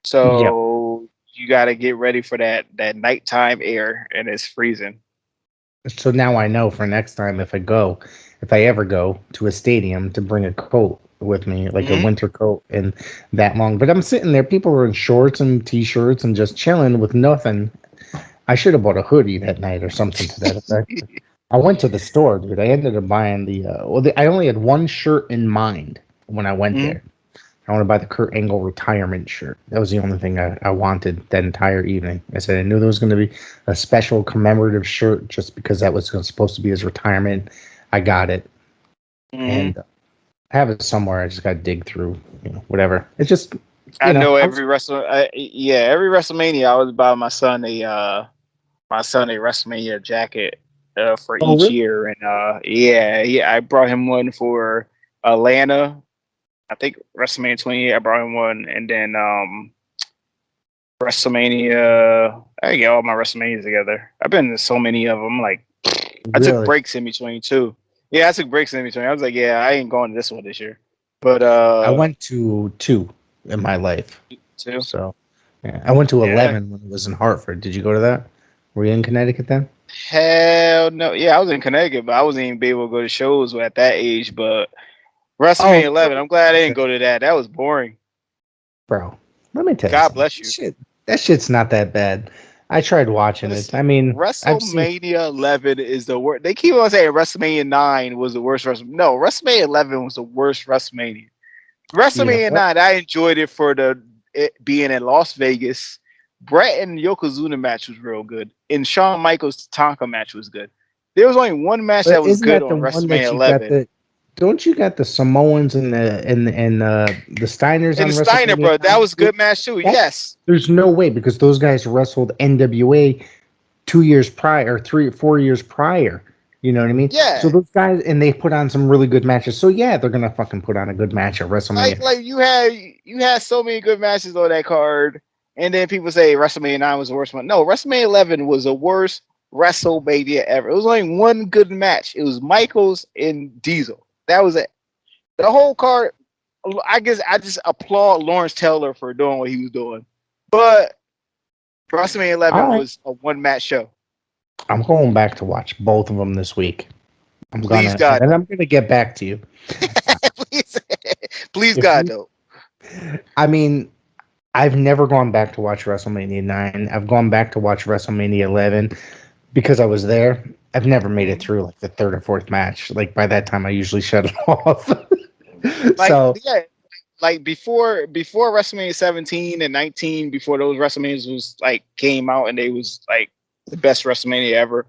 E: so you gotta get ready for that nighttime air, and it's freezing.
D: So now I know for next time if I ever go to a stadium to bring a coat with me, like a winter coat and that long. But I'm sitting there, people are in shorts and t-shirts and just chilling with nothing. I should have bought a hoodie that night or something to that effect. I went to the store, dude. I ended up buying I only had one shirt in mind when I went there. I want to buy the Kurt Angle retirement shirt. That was the only thing I wanted that entire evening. I said I knew there was going to be a special commemorative shirt just because that was supposed to be his retirement. I got it. And I have it somewhere. I just got to dig through, whatever. It's just,
E: every WrestleMania I was buying my son a WrestleMania jacket for each year. And I brought him one for Atlanta. I think WrestleMania 28, I brought him one, and then WrestleMania. I get all my WrestleManias together. I've been to so many of them. Like, I took breaks in between too. Yeah, I took breaks in between. I was like, I ain't going to this one this year. But
D: I went to 2 in my life.
E: 2.
D: So I went to 11 when it was in Hartford. Did you go to that? Were you in Connecticut then?
E: Hell no. Yeah, I was in Connecticut, but I wasn't even able to go to shows at that age. But WrestleMania 11. I'm glad I didn't go to that. That was boring.
D: Bro, let me tell you.
E: God bless you.
D: That shit's not that bad. I tried watching it. I mean,
E: WrestleMania 11 is the worst. They keep on saying WrestleMania 9 was the worst WrestleMania. No, WrestleMania 11 was the worst WrestleMania. WrestleMania 9, I enjoyed it for it being in Las Vegas. Bret and Yokozuna match was real good. And Shawn Michaels Tonka match was good. There was only one match that was good on WrestleMania 11.
D: Don't you got the Samoans and the Steiners?
E: And the Steiner, bro, that was a good match too. Yes.
D: There's no way because those guys wrestled NWA 2 years prior, 3 or 4 years prior You know what I mean?
E: Yeah.
D: So those guys, and they put on some really good matches. So yeah, they're gonna fucking put on a good match at WrestleMania.
E: Like you had so many good matches on that card, and then people say WrestleMania 9 was the worst one. No, WrestleMania 11 was the worst WrestleMania ever. It was only one good match. It was Michaels and Diesel. That was it. The whole card. I guess I just applaud Lawrence Taylor for doing what he was doing, but WrestleMania 11 was a one match show.
D: I'm going back to watch both of them this week.
E: Please, God.
D: And I'm gonna get back to you.
E: Please, God, though.
D: I mean, I've never gone back to watch WrestleMania 9. I've gone back to watch WrestleMania 11 because I was there. I've never made it through like the third or fourth match. Like by that time, I usually shut it off.
E: Like before WrestleMania 17 and 19, before those WrestleManias was like came out and they was like the best WrestleMania ever.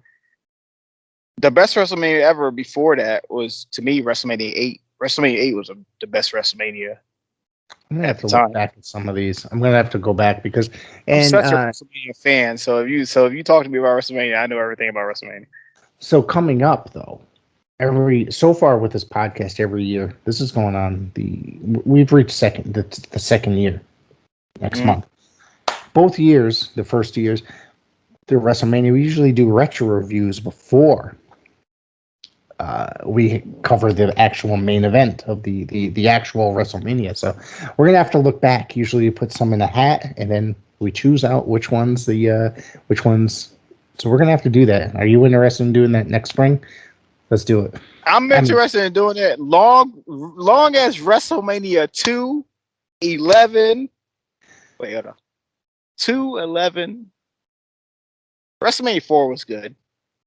E: The best WrestleMania ever before that was, to me, WrestleMania 8. WrestleMania 8 was the best WrestleMania.
D: I'm gonna have to look back at some of these. I'm gonna have to go back because I'm
E: such a WrestleMania fan. So if you talk to me about WrestleMania, I know everything about WrestleMania.
D: So coming up though, so far with this podcast every year, this is going on we've reached the second year next month. Both years, the first years, the WrestleMania, we usually do retro reviews before we cover the actual main event of the actual WrestleMania. So we're gonna have to look back. Usually, you put some in a hat, and then we choose out which ones. So we're gonna have to do that. Are you interested in doing that next spring? Let's do it.
E: I'm interested in doing it long as WrestleMania 2, 11. Wait, hold on. 2, 11. WrestleMania 4 was good.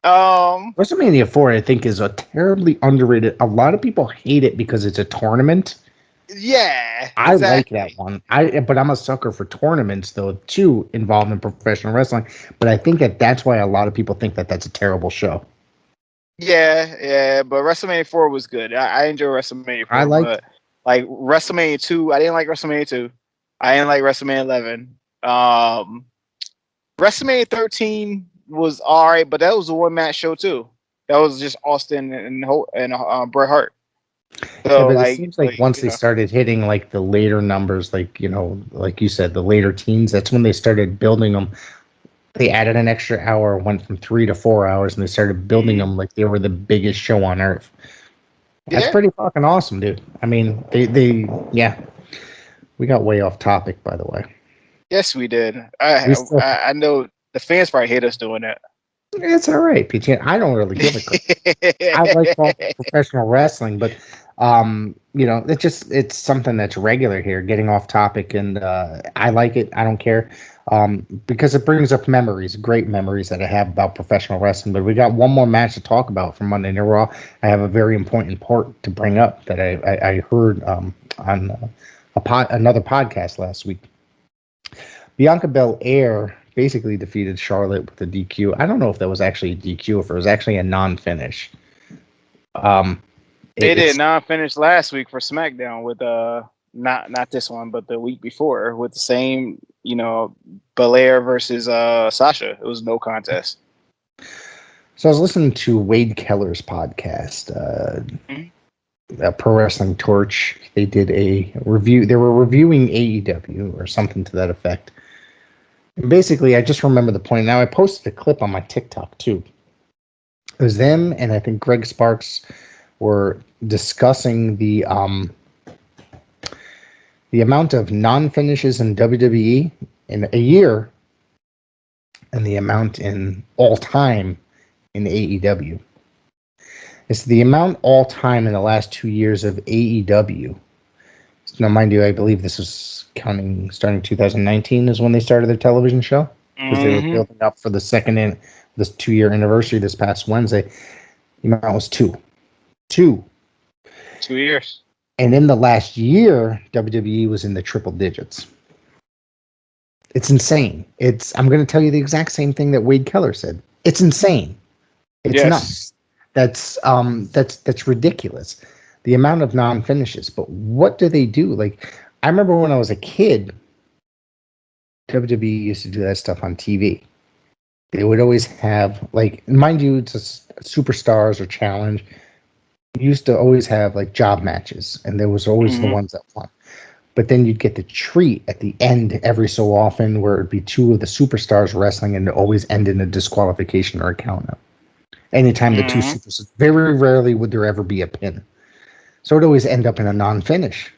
D: WrestleMania 4, I think, is a terribly underrated. A lot of people hate it because it's a tournament.
E: Yeah,
D: I like that one. But I'm a sucker for tournaments, though, too, involved in professional wrestling. But I think that's why a lot of people think that's a terrible show.
E: Yeah, but WrestleMania 4 was good. I enjoy WrestleMania 4. But like WrestleMania 2, I didn't like WrestleMania 2. I didn't like WrestleMania 11. WrestleMania 13 was all right, but that was a one match show too. That was just Austin and Bret Hart. So,
D: but it seems like once they started hitting like the later numbers, like like you said, the later teens, that's when they started building them. They added an extra hour, went from 3 to 4 hours, and they started building them like they were the biggest show on earth. That's pretty fucking awesome, dude. I mean, we got way off topic, by the way.
E: Yes, we did. I know the fans probably hate us doing that.
D: It's all right, PG. I don't really give a crap. I like professional wrestling, but it's something that's regular here, getting off topic, and I like it. I don't care because it brings up memories, great memories that I have about professional wrestling. But we got one more match to talk about from Monday Night Raw. I have a very important part to bring up that I heard on another podcast last week. Bianca Belair basically defeated Charlotte with a DQ. I don't know if that was actually a DQ or if it was actually a non-finish.
E: They did non-finish last week for SmackDown with not this one, but the week before with the same, Belair versus Sasha. It was no contest.
D: So I was listening to Wade Keller's podcast, Pro Wrestling Torch. They did a review. They were reviewing AEW or something to that effect. And basically, I just remember the point. Now, I posted a clip on my TikTok, too. It was them, and I think Greg Sparks were discussing the amount of non-finishes in WWE in a year and the amount in all time in AEW. It's the amount all time in the last 2 years of AEW. Now, mind you, I believe this is counting starting 2019 is when they started their television show, because they were building up for this 2-year anniversary this past Wednesday. The amount was 2
E: years.
D: And in the last year, WWE was in the triple digits. It's insane. I'm going to tell you the exact same thing that Wade Keller said. It's insane. It's nuts. That's ridiculous. The amount of non-finishes. But what do they do? Like, I remember when I was a kid, WWE used to do that stuff on TV. they would always have, like, mind you, it's superstars or challenge. You used to always have like job matches, and there was always the ones that won. But then you'd get the treat at the end every so often, where it'd be two of the superstars wrestling, and it always end in a disqualification or a count out. Anytime the two superstars, very rarely would there ever be a pin. So it always end up in a non-finish.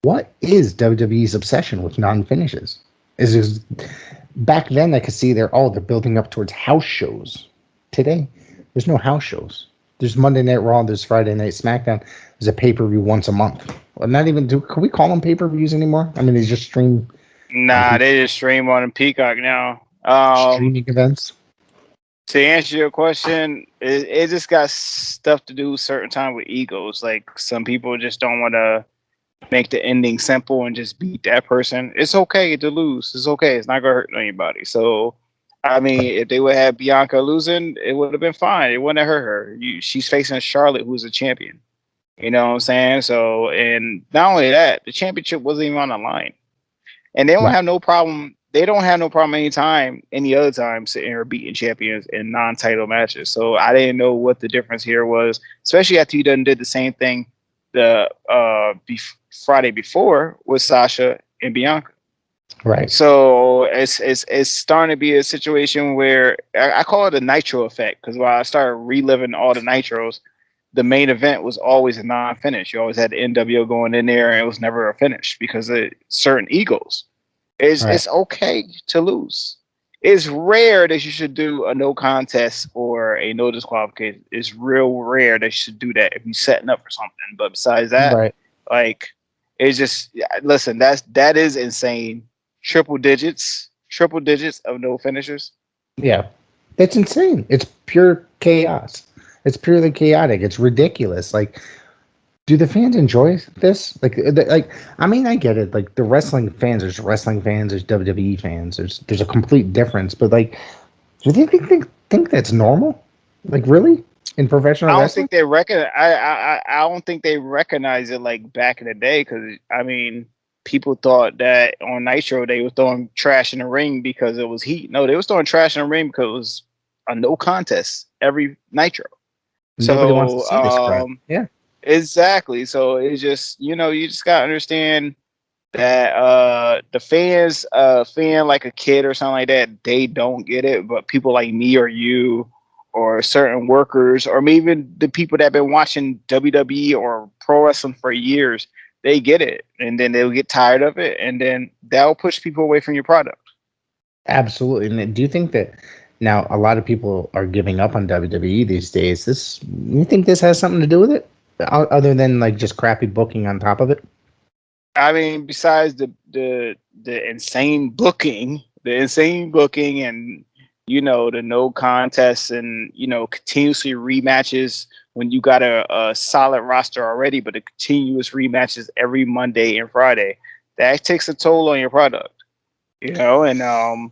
D: What is WWE's obsession with non-finishes? Is back then I could see they're building up towards house shows. Today, there's no house shows. There's Monday Night Raw, there's Friday Night Smackdown, there's a pay-per-view once a month. Well, not even can we call them pay-per-views anymore? I mean, they just stream.
E: Nah, they just stream on Peacock now.
D: Streaming events.
E: To answer your question, it just got stuff to do certain time with egos. Like, some people just don't want to make the ending simple and just beat that person. It's okay to lose. It's okay. It's not gonna hurt anybody. So, I mean, if they would have Bianca losing, it would have been fine. It wouldn't have hurt her. She's facing Charlotte, who's a champion. You know what I'm saying? So, and not only that, the championship wasn't even on the line. And they don't have no problem. They don't have no problem any other time sitting here beating champions in non-title matches. So I didn't know what the difference here was, especially after you did the same thing the Friday before with Sasha and Bianca.
D: Right.
E: So it's starting to be a situation where I call it a nitro effect, because while I started reliving all the nitros, the main event was always a non-finish. You always had the NWO going in there, and it was never a finish because of certain egos. It's okay to lose. It's rare that you should do a no contest or a no disqualification. It's real rare that you should do that if you're setting up for something. But besides that, like, it's just, listen, that is insane. Triple digits of no finishers. Yeah,
D: that's insane. It's pure chaos. It's purely chaotic. It's ridiculous. Like, do the fans enjoy this? Like, I mean, I get it. Like, the wrestling fans, there's wrestling fans, there's WWE fans. There's a complete difference. But, like, do they think that's normal? Like, really? In professional wrestling?
E: I don't think they recognize it like back in the day, because, I mean, people thought that on Nitro they were throwing trash in the ring because it was heat. No, they was throwing trash in the ring because it was a no contest every Nitro.
D: Nobody wants to see this crap. Yeah.
E: Exactly. So it's just, you just gotta understand that the fans fan like a kid or something like that, they don't get it. But people like me or you or certain workers, or maybe even the people that have been watching WWE or pro wrestling for years, they get it. And then they'll get tired of it, and then that'll push people away from your product.
D: Absolutely. And do you think that now a lot of people are giving up on WWE these days? You think this has something to do with it? Other than like just crappy booking on top of it?
E: I mean, besides the insane booking, and the no contests and continuously rematches when you got a solid roster already, but the continuous rematches every Monday and Friday, that takes a toll on your product. And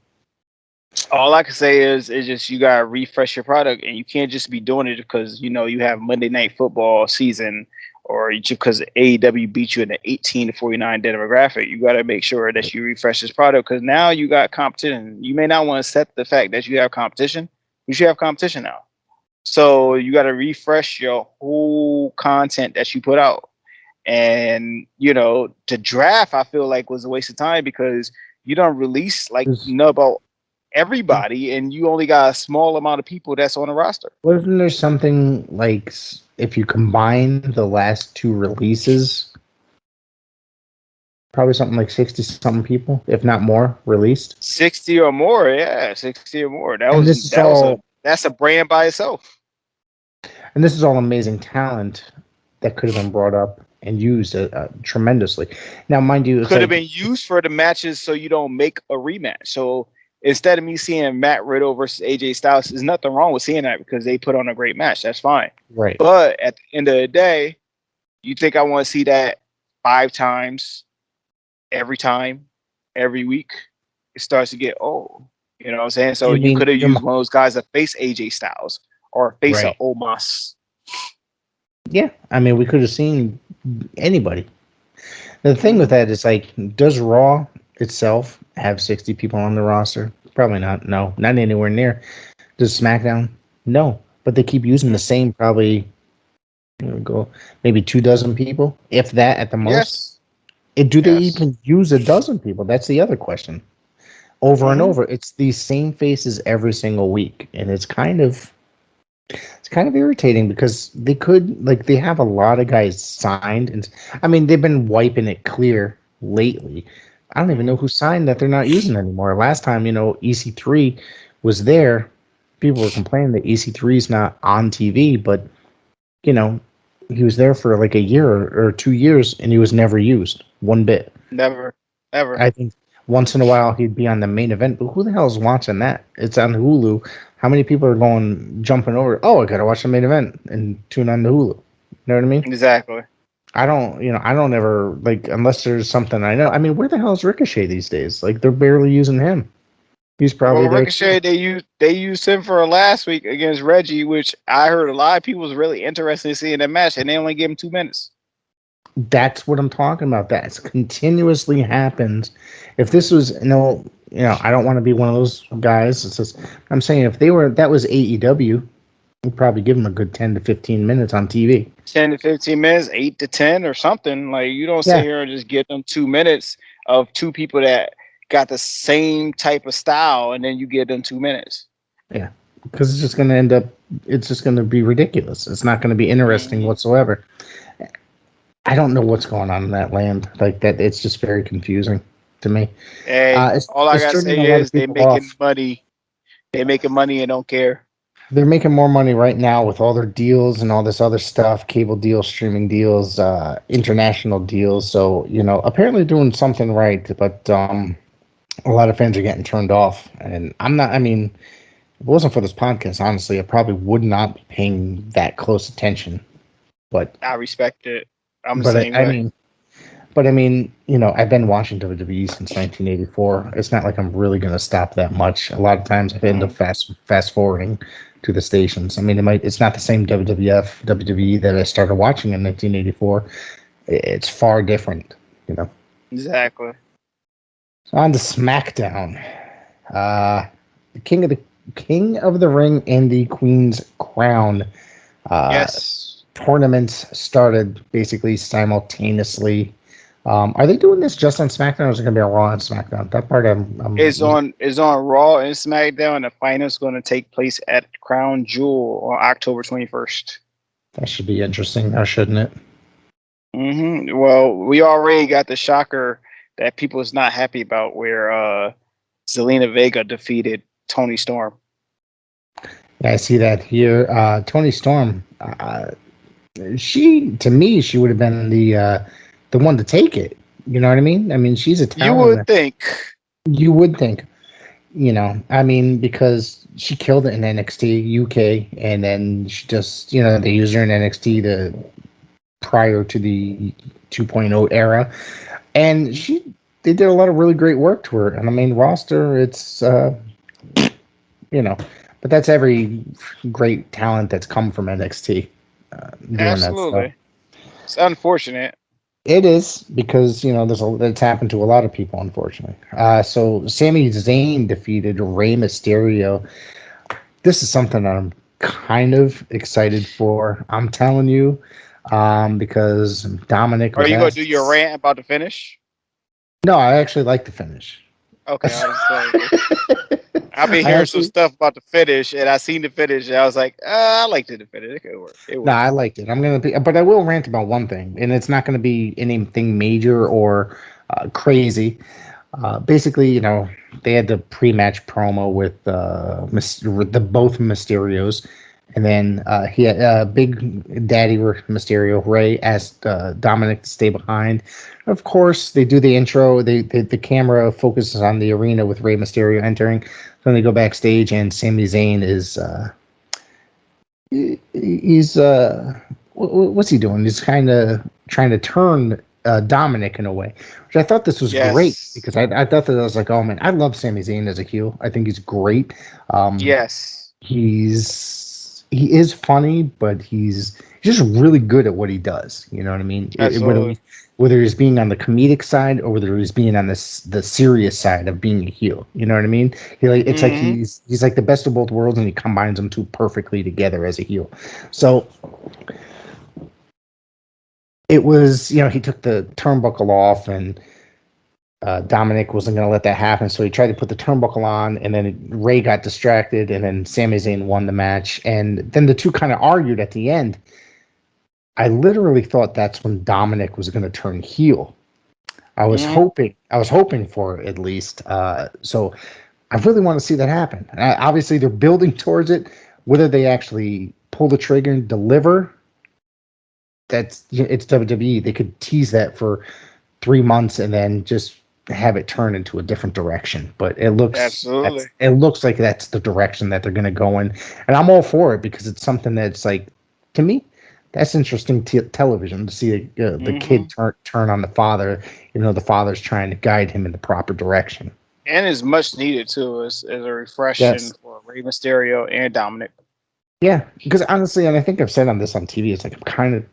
E: all I can say is just you gotta refresh your product, and you can't just be doing it because you have Monday Night Football season, or just because AEW beat you in the 18 to 49 demographic. You gotta make sure that you refresh this product, because now you got competition. You may not want to accept the fact that you have competition. You should have competition now, so you gotta refresh your whole content that you put out. And the draft, I feel like, was a waste of time, because you don't release about everybody, and you only got a small amount of people that's on the roster.
D: Wasn't there something like, if you combine the last two releases, probably something like 60-something people, if not more, released?
E: 60 or more, yeah, 60 or more. That's a brand by itself.
D: And this is all amazing talent that could have been brought up and used tremendously. Now, mind you,
E: could have been used for the matches, so you don't make a rematch. So instead of me seeing Matt Riddle versus AJ Styles, there's nothing wrong with seeing that, because they put on a great match. That's fine.
D: Right.
E: But at the end of the day, you think I want to see that 5 times, every week? It starts to get old. You know what I'm saying? So you could have used one of those guys that face AJ Styles or face an Omos.
D: Yeah. I mean, we could have seen anybody. The thing with that is, like, does Raw itself have 60 people on the roster? Probably not. No, not anywhere near. Does SmackDown? No, but they keep using the same probably. Go maybe 24 people, if that at the most.
E: Yes.
D: Do they
E: Yes.
D: even use 12 people? That's the other question. Over and over, it's these same faces every single week, and it's kind of irritating because they have a lot of guys signed, and I mean they've been wiping it clear lately. I don't even know who signed that they're not using anymore. Last time, EC3 was there, people were complaining that EC3 is not on TV, but he was there for like a year or 2 years, and he was never used one bit.
E: Never. Ever.
D: I think once in a while he'd be on the main event, but who the hell is watching that? It's on Hulu. How many people are jumping over? Oh, I gotta watch the main event and tune on the Hulu. You know what I mean?
E: Exactly.
D: I don't ever unless there's something I know. I mean, where the hell is Ricochet these days? Like they're barely using him. He's probably there.
E: Ricochet. They used him for last week against Reggie, which I heard a lot of people was really interested in seeing that match, and they only gave him 2 minutes.
D: That's what I'm talking about. That continuously happens. If this was I don't want to be one of those guys. It's just I'm saying if that was AEW, we'd probably give them a good 10 to 15 minutes on TV.
E: 10 to 15 minutes, 8 to 10 or something. Like you don't sit here and just get them 2 minutes of two people that got the same type of style, and then you give them 2 minutes.
D: Yeah, because it's just going to end up. It's just going to be ridiculous. It's not going to be interesting whatsoever. I don't know what's going on in that land. Like that, it's just very confusing to me.
E: Hey, all I gotta say is they're making money. They're making money and don't care.
D: They're making more money right now with all their deals and all this other stuff, cable deals, streaming deals, international deals. So, apparently doing something right, but a lot of fans are getting turned off. And if it wasn't for this podcast, honestly, I probably would not be paying that close attention. But
E: I respect it. I'm
D: but
E: saying
D: I've been watching WWE since 1984. It's not like I'm really going to stop that much. A lot of times I end up fast forwarding to the stations. I mean, it's not the same WWE that I started watching in 1984. It's far different,
E: Exactly.
D: So on to SmackDown. The King of the Ring and the Queen's Crown.
E: Yes.
D: Tournaments started basically simultaneously. Are they doing this just on SmackDown, or is it going to be on Raw and SmackDown? That part
E: It's on Raw and SmackDown, and the final is going to take place at Crown Jewel on October 21st.
D: That should be interesting, now shouldn't it?
E: Mm-hmm. Well, we already got the shocker that people is not happy about, where Zelina Vega defeated Toni Storm.
D: Yeah, I see that here. Toni Storm. She would have been the one to take it. You know what I mean? I mean, she's a talent. You would think. Because she killed it in NXT UK, and then she just, they used her in NXT prior to the 2.0 era, and they did a lot of really great work to her. And the main roster, it's but that's every great talent that's come from NXT.
E: Absolutely. It's unfortunate.
D: It is, because it's happened to a lot of people, unfortunately. So Sami Zayn defeated Rey Mysterio. This is something I'm kind of excited for. I'm telling you, because Dominic.
E: Are you going to do your rant about the finish?
D: No, I actually like the finish.
E: Okay, I've been hearing some stuff about the finish, and I seen the finish, and I was like, I liked the finish. It could work.
D: No, I liked it. But I will rant about one thing, and it's not going to be anything major or crazy. Basically, they had the pre-match promo with the both Mysterios, and then he had Big Daddy Mysterio, Rey, asked Dominic to stay behind. Of course, they do the intro. The camera focuses on the arena with Rey Mysterio entering. Then they go backstage, and Sami Zayn is what's he doing? He's kind of trying to turn Dominic in a way, which I thought this was great, because I thought that I was like, oh man, I love Sami Zayn as a heel. I think he's great.
E: Yes,
D: he is funny, but he's he's just really good at what he does. You know what I mean? Whether he's being on the comedic side or whether he's being on the serious side of being a heel. You know what I mean? It's like he's like the best of both worlds, and he combines them two perfectly together as a heel. So it was, he took the turnbuckle off, and Dominic wasn't going to let that happen, so he tried to put the turnbuckle on, and then Ray got distracted, and then Sami Zayn won the match, and then the two kind of argued at the end. I literally thought that's when Dominic was going to turn heel. I was hoping for it, at least. So I really want to see that happen. Obviously, they're building towards it. Whether they actually pull the trigger and deliver, it's WWE. They could tease that for 3 months and then just have it turn into a different direction. But it looks like that's the direction that they're going to go in, and I'm all for it because it's something that's like, to me, that's interesting television to see the kid turn on the father, the father's trying to guide him in the proper direction.
E: And it's much needed too as a refreshing for Rey Mysterio and Dominic.
D: Yeah, because honestly, and I think I've said on TV, it's like I'm kind of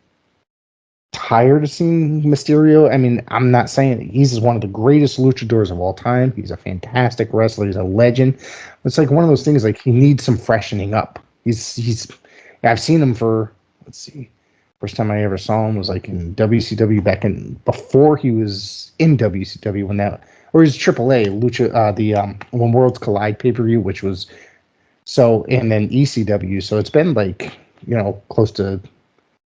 D: tired of seeing Mysterio. I mean, I'm not saying he's one of the greatest luchadors of all time. He's a fantastic wrestler. He's a legend. It's like one of those things, like he needs some freshening up. I've seen him for, let's see, first time I ever saw him was like in WCW before he was in WCW or his AAA Lucha, When Worlds Collide pay-per-view, which was and then ECW. So it's been like, close to,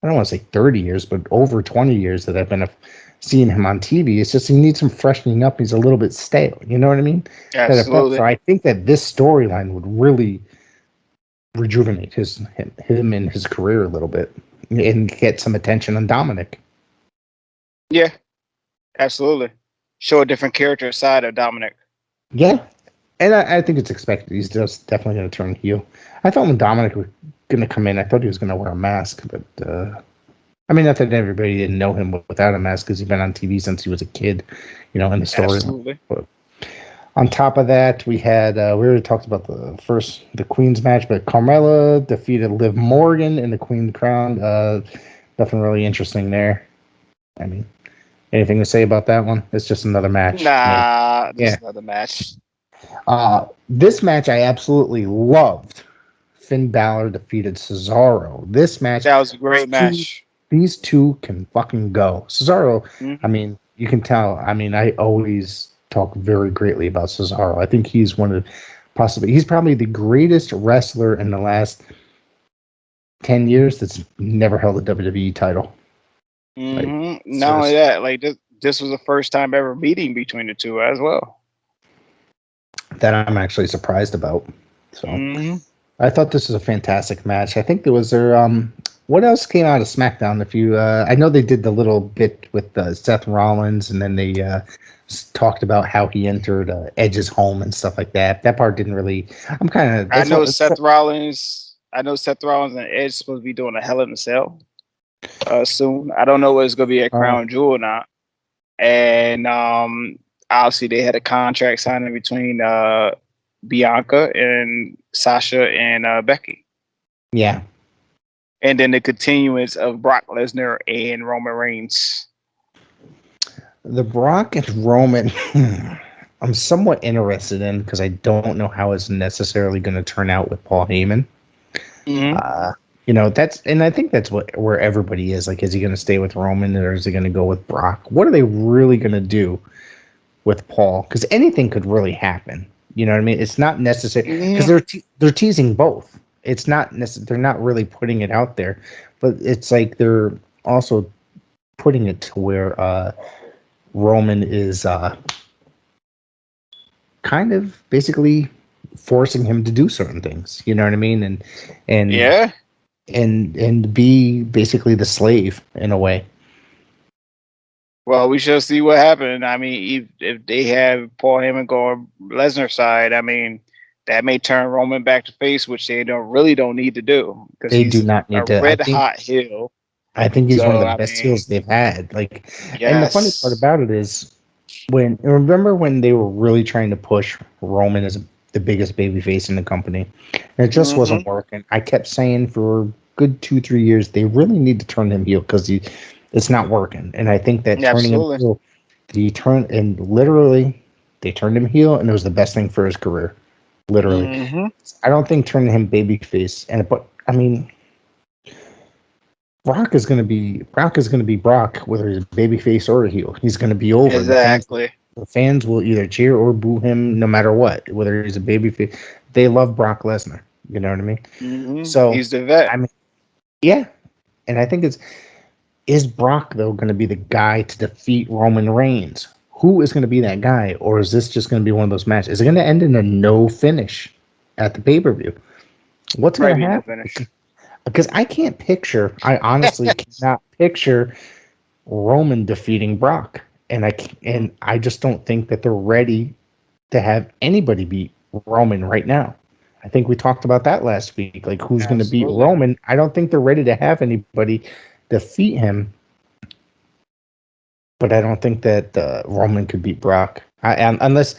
D: I don't want to say 30 years, but over 20 years that I've been seeing him on TV. It's just he needs some freshening up. He's a little bit stale. You know what I mean?
E: Absolutely.
D: So I think that this storyline would really rejuvenate him in his career a little bit and get some attention on Dominic.
E: Yeah, absolutely. Show a different character side of Dominic.
D: Yeah, and I think it's expected. He's just definitely going to turn heel. I thought when Dominic was going to come in, I thought he was going to wear a mask, but I mean, not that everybody didn't know him without a mask because he's been on TV since he was a kid, in the story.
E: Absolutely.
D: But on top of that, we had we already talked about the Queen's match, but Carmella defeated Liv Morgan in the Queen's Crown. Nothing really interesting there. I mean, anything to say about that one? It's just another match.
E: Another match.
D: This match I absolutely loved. Finn Balor defeated Cesaro. This match,
E: that was a great match.
D: These two can fucking go. Cesaro, I mean, you can tell. I mean, I always talk very greatly about Cesaro. I think he's he's probably the greatest wrestler in the last 10 years that's never held a WWE title.
E: Not only that, like this was the first time ever meeting between the two as well.
D: That I'm actually surprised about. So I thought this was a fantastic match. I think there was what else came out of SmackDown? If you, I know they did the little bit with Seth Rollins, and then they talked about how he entered Edge's home and stuff like that. That part didn't really. I know Seth Rollins
E: and Edge supposed to be doing a Hell in a Cell soon. I don't know whether it's going to be a Crown Jewel or not. And obviously they had a contract signing between Bianca and Sasha and Becky.
D: Yeah.
E: And then the continuance of Brock Lesnar and Roman Reigns.
D: The Brock and Roman, I'm somewhat interested in because I don't know how it's necessarily going to turn out with Paul Heyman. I think that's where everybody is. Like, is he going to stay with Roman or is he going to go with Brock? What are they really going to do with Paul? Because anything could really happen. You know what I mean? It's not necessary because they're teasing both. It's not they're not really putting it out there, but it's like they're also putting it to where Roman is kind of basically forcing him to do certain things. You know what I mean? And be basically the slave in a way.
E: Well, we shall see what happens. I mean, if they have Paul Heyman go on Lesnar's side, I mean, that may turn Roman back to face, which they don't need to do.
D: They do not need to.
E: Red hot heel.
D: I think he's one of the best heels they've had. Like, and the funny part about it is remember when they were really trying to push Roman as the biggest babyface in the company, and it just wasn't working. I kept saying for a good 2-3 years, they really need to turn him heel because it's not working. And I think that turning him heel, they turned him heel, and it was the best thing for his career. Literally.
E: Mm-hmm.
D: I don't think turning him babyface, but I mean, Brock is going to be Brock, whether he's a babyface or a heel. He's going to be over.
E: Exactly.
D: The fans will either cheer or boo him no matter what, whether he's a babyface. They love Brock Lesnar. You know what I mean?
E: Mm-hmm.
D: So
E: he's the vet.
D: I mean, yeah, and I think is Brock though going to be the guy to defeat Roman Reigns? Who is going to be that guy, or is this just going to be one of those matches? Is it going to end in a no finish at the pay-per-view? What's going to happen? Because I can't picture. I honestly cannot picture Roman defeating Brock, and I just don't think that they're ready to have anybody beat Roman right now. I think we talked about that last week. Like, who's going to beat Roman? I don't think they're ready to have anybody defeat him. But I don't think that Roman could beat Brock, unless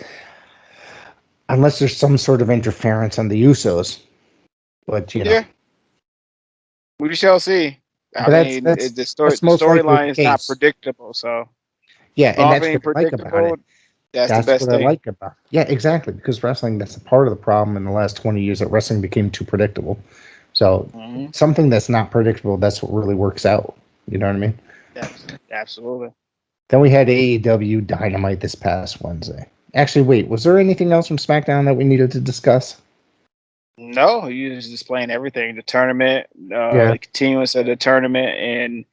D: there's some sort of interference on the Usos. But
E: yeah, we shall see. I mean, the storyline is not predictable, so
D: yeah, and that's what I like about it.
E: That's the best
D: what
E: thing.
D: I like about it. Yeah, exactly. Because wrestling, that's a part of the problem in the last 20 years that wrestling became too predictable. So something that's not predictable, that's what really works out. You know what I mean?
E: Absolutely.
D: Then we had AEW Dynamite this past Wednesday. Actually, wait, was there anything else from SmackDown that we needed to discuss?
E: No, he was displaying everything. The tournament, the continuance of the tournament, and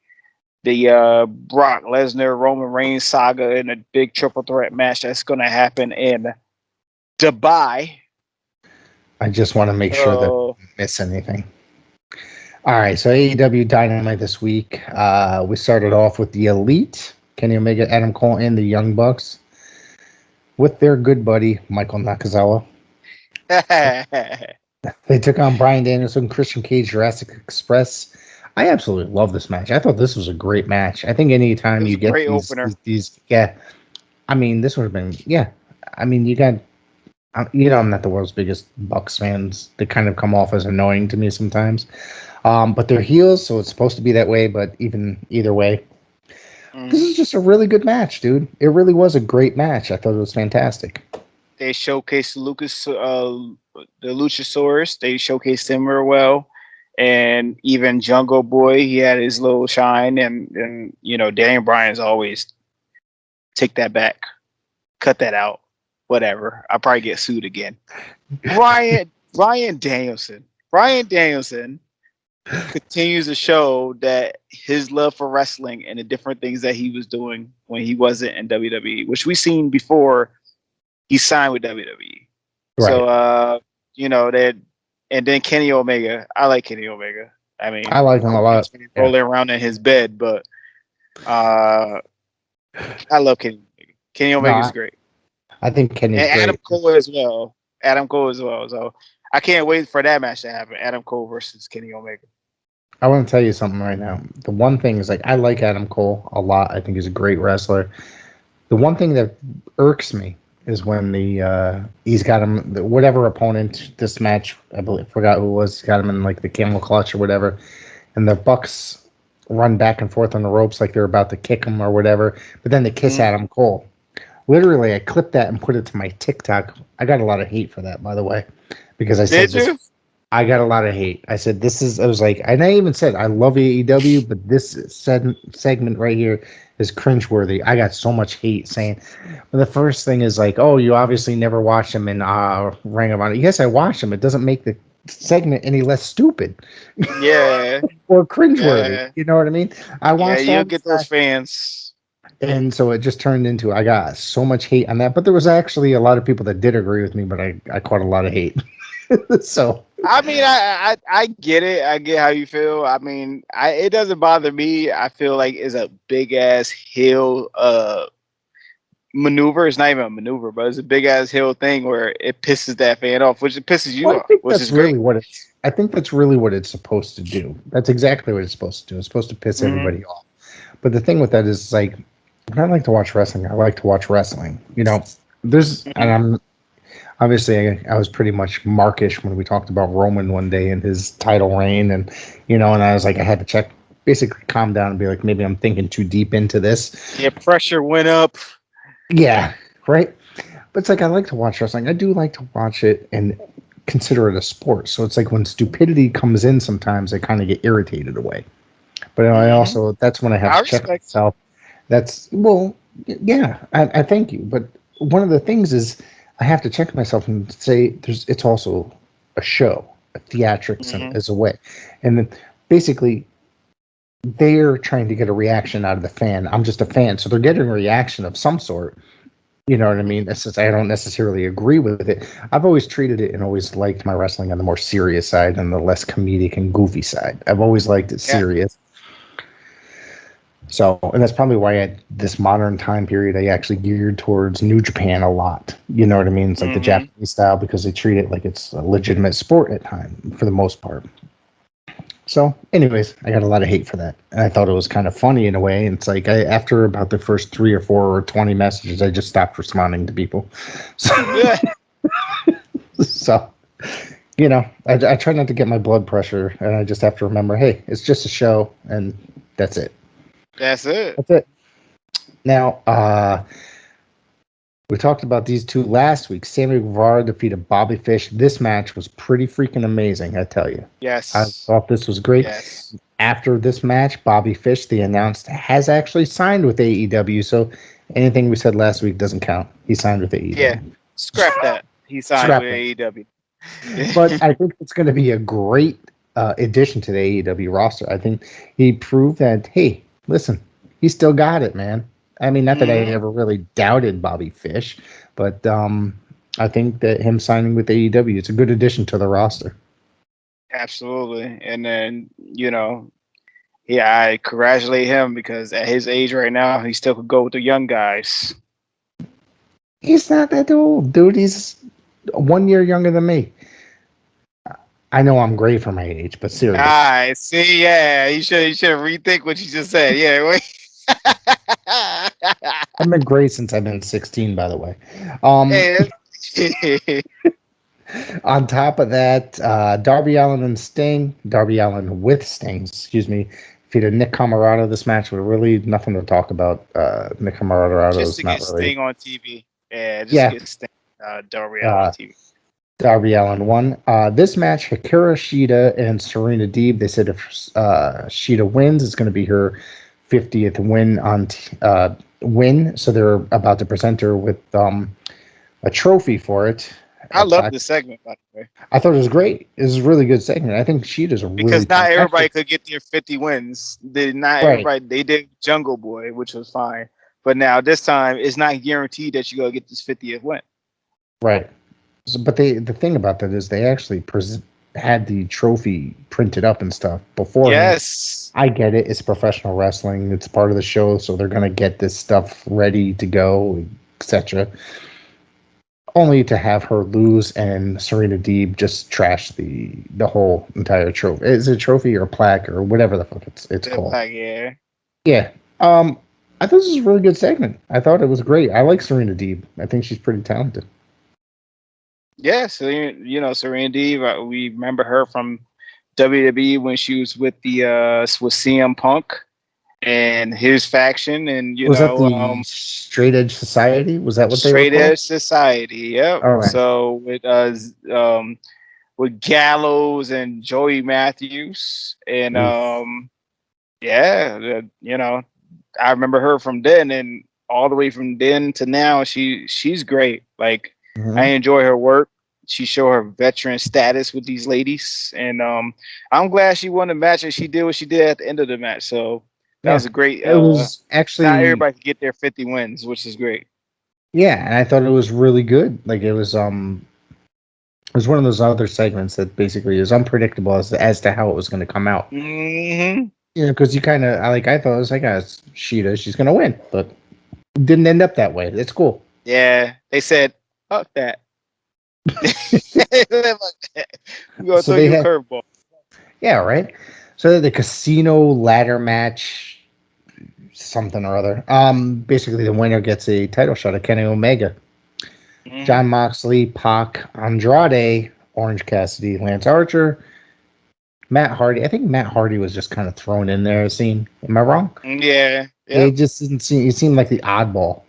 E: the Brock Lesnar Roman Reigns saga in a big triple threat match that's going to happen in Dubai.
D: I just want to make sure that we don't miss anything. All right, so AEW Dynamite this week. We started off with the Elite, Kenny Omega, Adam Cole, and the Young Bucks with their good buddy, Michael Nakazawa. They took on Bryan Danielson, Christian Cage, Jurassic Express. I absolutely love this match. I thought this was a great match. I think anytime you get these, I mean, this would have been, I mean, you got, I'm not the world's biggest Bucks fans. They kind of come off as annoying to me sometimes. But they're heels, so it's supposed to be that way, but either way, this is just a really good match, dude. It really was a great match. I thought it was fantastic.
E: They showcased the Luchasaurus. They showcased him real well. And even Jungle Boy, he had his little shine. And Daniel Bryan's always take that back. Cut that out. Whatever. I'll probably get sued again. Bryan Danielson continues to show that his love for wrestling and the different things that he was doing when he wasn't in WWE, which we seen before he signed with WWE. Right. So, and then Kenny Omega. I like Kenny Omega. I mean,
D: I like him a lot.
E: Rolling around in his bed, but I love Kenny Omega. Kenny Omega's great.
D: I think Kenny's great.
E: Adam Cole as well. So I can't wait for that match to happen. Adam Cole versus Kenny Omega.
D: I want to tell you something right now. The one thing is, I like Adam Cole a lot. I think he's a great wrestler. The one thing that irks me is when he's got him, whatever opponent this match, I forgot who it was, he's got him in the camel clutch or whatever, and the Bucks run back and forth on the ropes like they're about to kick him or whatever, but then they kiss Adam Cole. Literally, I clipped that and put it to my TikTok. I got a lot of hate for that, by the way, because I said I got a lot of hate. I said and I even said I love AEW, but this segment right here is cringeworthy. I got so much hate saying. Well, the first thing is you obviously never watched him in Ring of Honor. Yes, I watched him. It doesn't make the segment any less stupid.
E: Yeah.
D: Or cringeworthy. Yeah. You know what I mean? I watched.
E: Yeah, you'll get those fans.
D: And so it just turned into, I got so much hate on that. But there was actually a lot of people that did agree with me, but I caught a lot of hate. So
E: I mean, I get it. I get how you feel. I mean, it doesn't bother me. I feel like it's a big ass heel maneuver. It's not even a maneuver, but it's a big ass heel thing where it pisses that fan off, which it pisses you off. Which is really
D: great. I think that's really what it's supposed to do. That's exactly what it's supposed to do. It's supposed to piss everybody off. But the thing with that is when I like to watch wrestling, I like to watch wrestling. And obviously I was pretty much markish when we talked about Roman one day and his title reign, and and I was like, I had to check, basically calm down and be like, maybe I'm thinking too deep into this.
E: Yeah, pressure went up.
D: Yeah, right. But it's like, I like to watch wrestling. I do like to watch it and consider it a sport. So it's like when stupidity comes in, sometimes I kind of get irritated away. But I also, that's when I have to check myself. That's, well, yeah, I thank you. But one of the things is I have to check myself and say it's also a show, a theatrics as a way. And then basically they're trying to get a reaction out of the fan. I'm just a fan. So they're getting a reaction of some sort. You know what I mean? It's just, I don't necessarily agree with it. I've always treated it and always liked my wrestling on the more serious side and the less comedic and goofy side. I've always liked it serious. So, and that's probably why at this modern time period, I actually geared towards New Japan a lot. You know what I mean? It's like the Japanese style, because they treat it like it's a legitimate sport at time for the most part. So, anyways, I got a lot of hate for that. And I thought it was kind of funny in a way. And it's like, after about the first 3 or 4 or 20 messages, I just stopped responding to people. So, so I try not to get my blood pressure. And I just have to remember, hey, it's just a show. And that's it.
E: That's it.
D: That's it. Now, we talked about these two last week. Sammy Guevara defeated Bobby Fish. This match was pretty freaking amazing, I tell you.
E: Yes.
D: I thought this was great.
E: Yes.
D: After this match, Bobby Fish, they announced, has actually signed with AEW. So anything we said last week doesn't count. He signed with AEW.
E: Yeah. Scrap that. He signed with AEW.
D: But I think it's going to be a great addition to the AEW roster. I think he proved that, hey, listen, he still got it, man. I mean, not that I ever really doubted Bobby Fish, but I think that him signing with AEW, it's a good addition to the roster.
E: Absolutely. And then, I congratulate him, because at his age right now, he still could go with the young guys.
D: He's not that old, dude. He's 1 year younger than me. I know I'm great for my age, but seriously.
E: I see. Yeah, you should rethink what you just said. Yeah, wait.
D: I've been great since I've been 16, by the way. On top of that, Darby Allin and Sting, Darby Allin with Sting, defeated Nick Camarado. This match was really nothing to talk about. Nick Camarado
E: just to
D: not
E: get
D: really.
E: Sting on TV. Yeah, to get Sting, Darby Allin on TV.
D: Darby Allin won. This match, Hikaru Shida and Serena Deeb. They said if Shida wins, it's going to be her 50th win. So they're about to present her with a trophy for it.
E: I love this segment, by the way.
D: I thought it was great. It was a really good segment. I think Shida's
E: because not everybody could get their 50 wins. Everybody. They did Jungle Boy, which was fine. But now this time, it's not guaranteed that you're gonna get this 50th win.
D: Right. So, but the thing about that is they actually had the trophy printed up and stuff before.
E: Yes.
D: I get it. It's professional wrestling. It's part of the show, so they're gonna get this stuff ready to go, etc. Only to have her lose and Serena Deeb just trash the whole entire trophy. Is it a trophy or a plaque or whatever the fuck it's called?
E: Plaque, yeah.
D: Yeah. I thought this was a really good segment. I thought it was great. I like Serena Deeb. I think she's pretty talented.
E: Yeah, so Serena Deeb, we remember her from WWE when she was with with CM Punk and his faction, and
D: was that the Straight Edge Society? Was that what they were called?
E: Straight Edge Society? Yep.
D: All right.
E: So with Gallows and Joey Matthews, and I remember her from then, and all the way from then to now, she's great. Like I enjoy her work. She showed her veteran status with these ladies, and I'm glad she won the match and she did what she did at the end of the match. So. That was a great.
D: It was actually
E: not everybody could get their 50 wins, which is great.
D: Yeah, and I thought it was really good. Like it was one of those other segments that basically is unpredictable as to how it was going to come out.
E: Mm-hmm.
D: Because you kind of I thought it was like Shida, she's going to win, but it didn't end up that way. It's cool.
E: Yeah, they said fuck that. We're gonna throw you a curveball.
D: Yeah, right. So the casino ladder match, something or other. Basically, the winner gets a title shot at Kenny Omega. John Moxley, Pac, Andrade, Orange Cassidy, Lance Archer, Matt Hardy. I think Matt Hardy was just kind of thrown in there. Am I wrong?
E: Yeah.
D: It just didn't seem. He seemed like the oddball.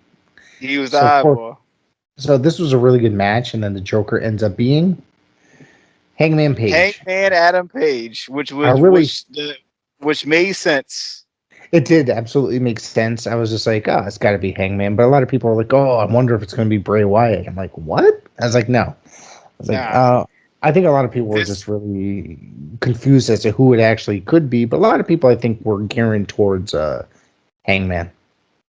E: He was the oddball.
D: So this was a really good match, and then the Joker ends up being Hangman Page.
E: Hangman Adam Page, which made sense.
D: It did absolutely make sense. I was just like, oh, it's got to be Hangman. But a lot of people are like, oh, I wonder if it's going to be Bray Wyatt. I'm like, what? I was like, no. I was like, I think a lot of people were just really confused as to who it actually could be. But a lot of people, I think, were gearing towards Hangman.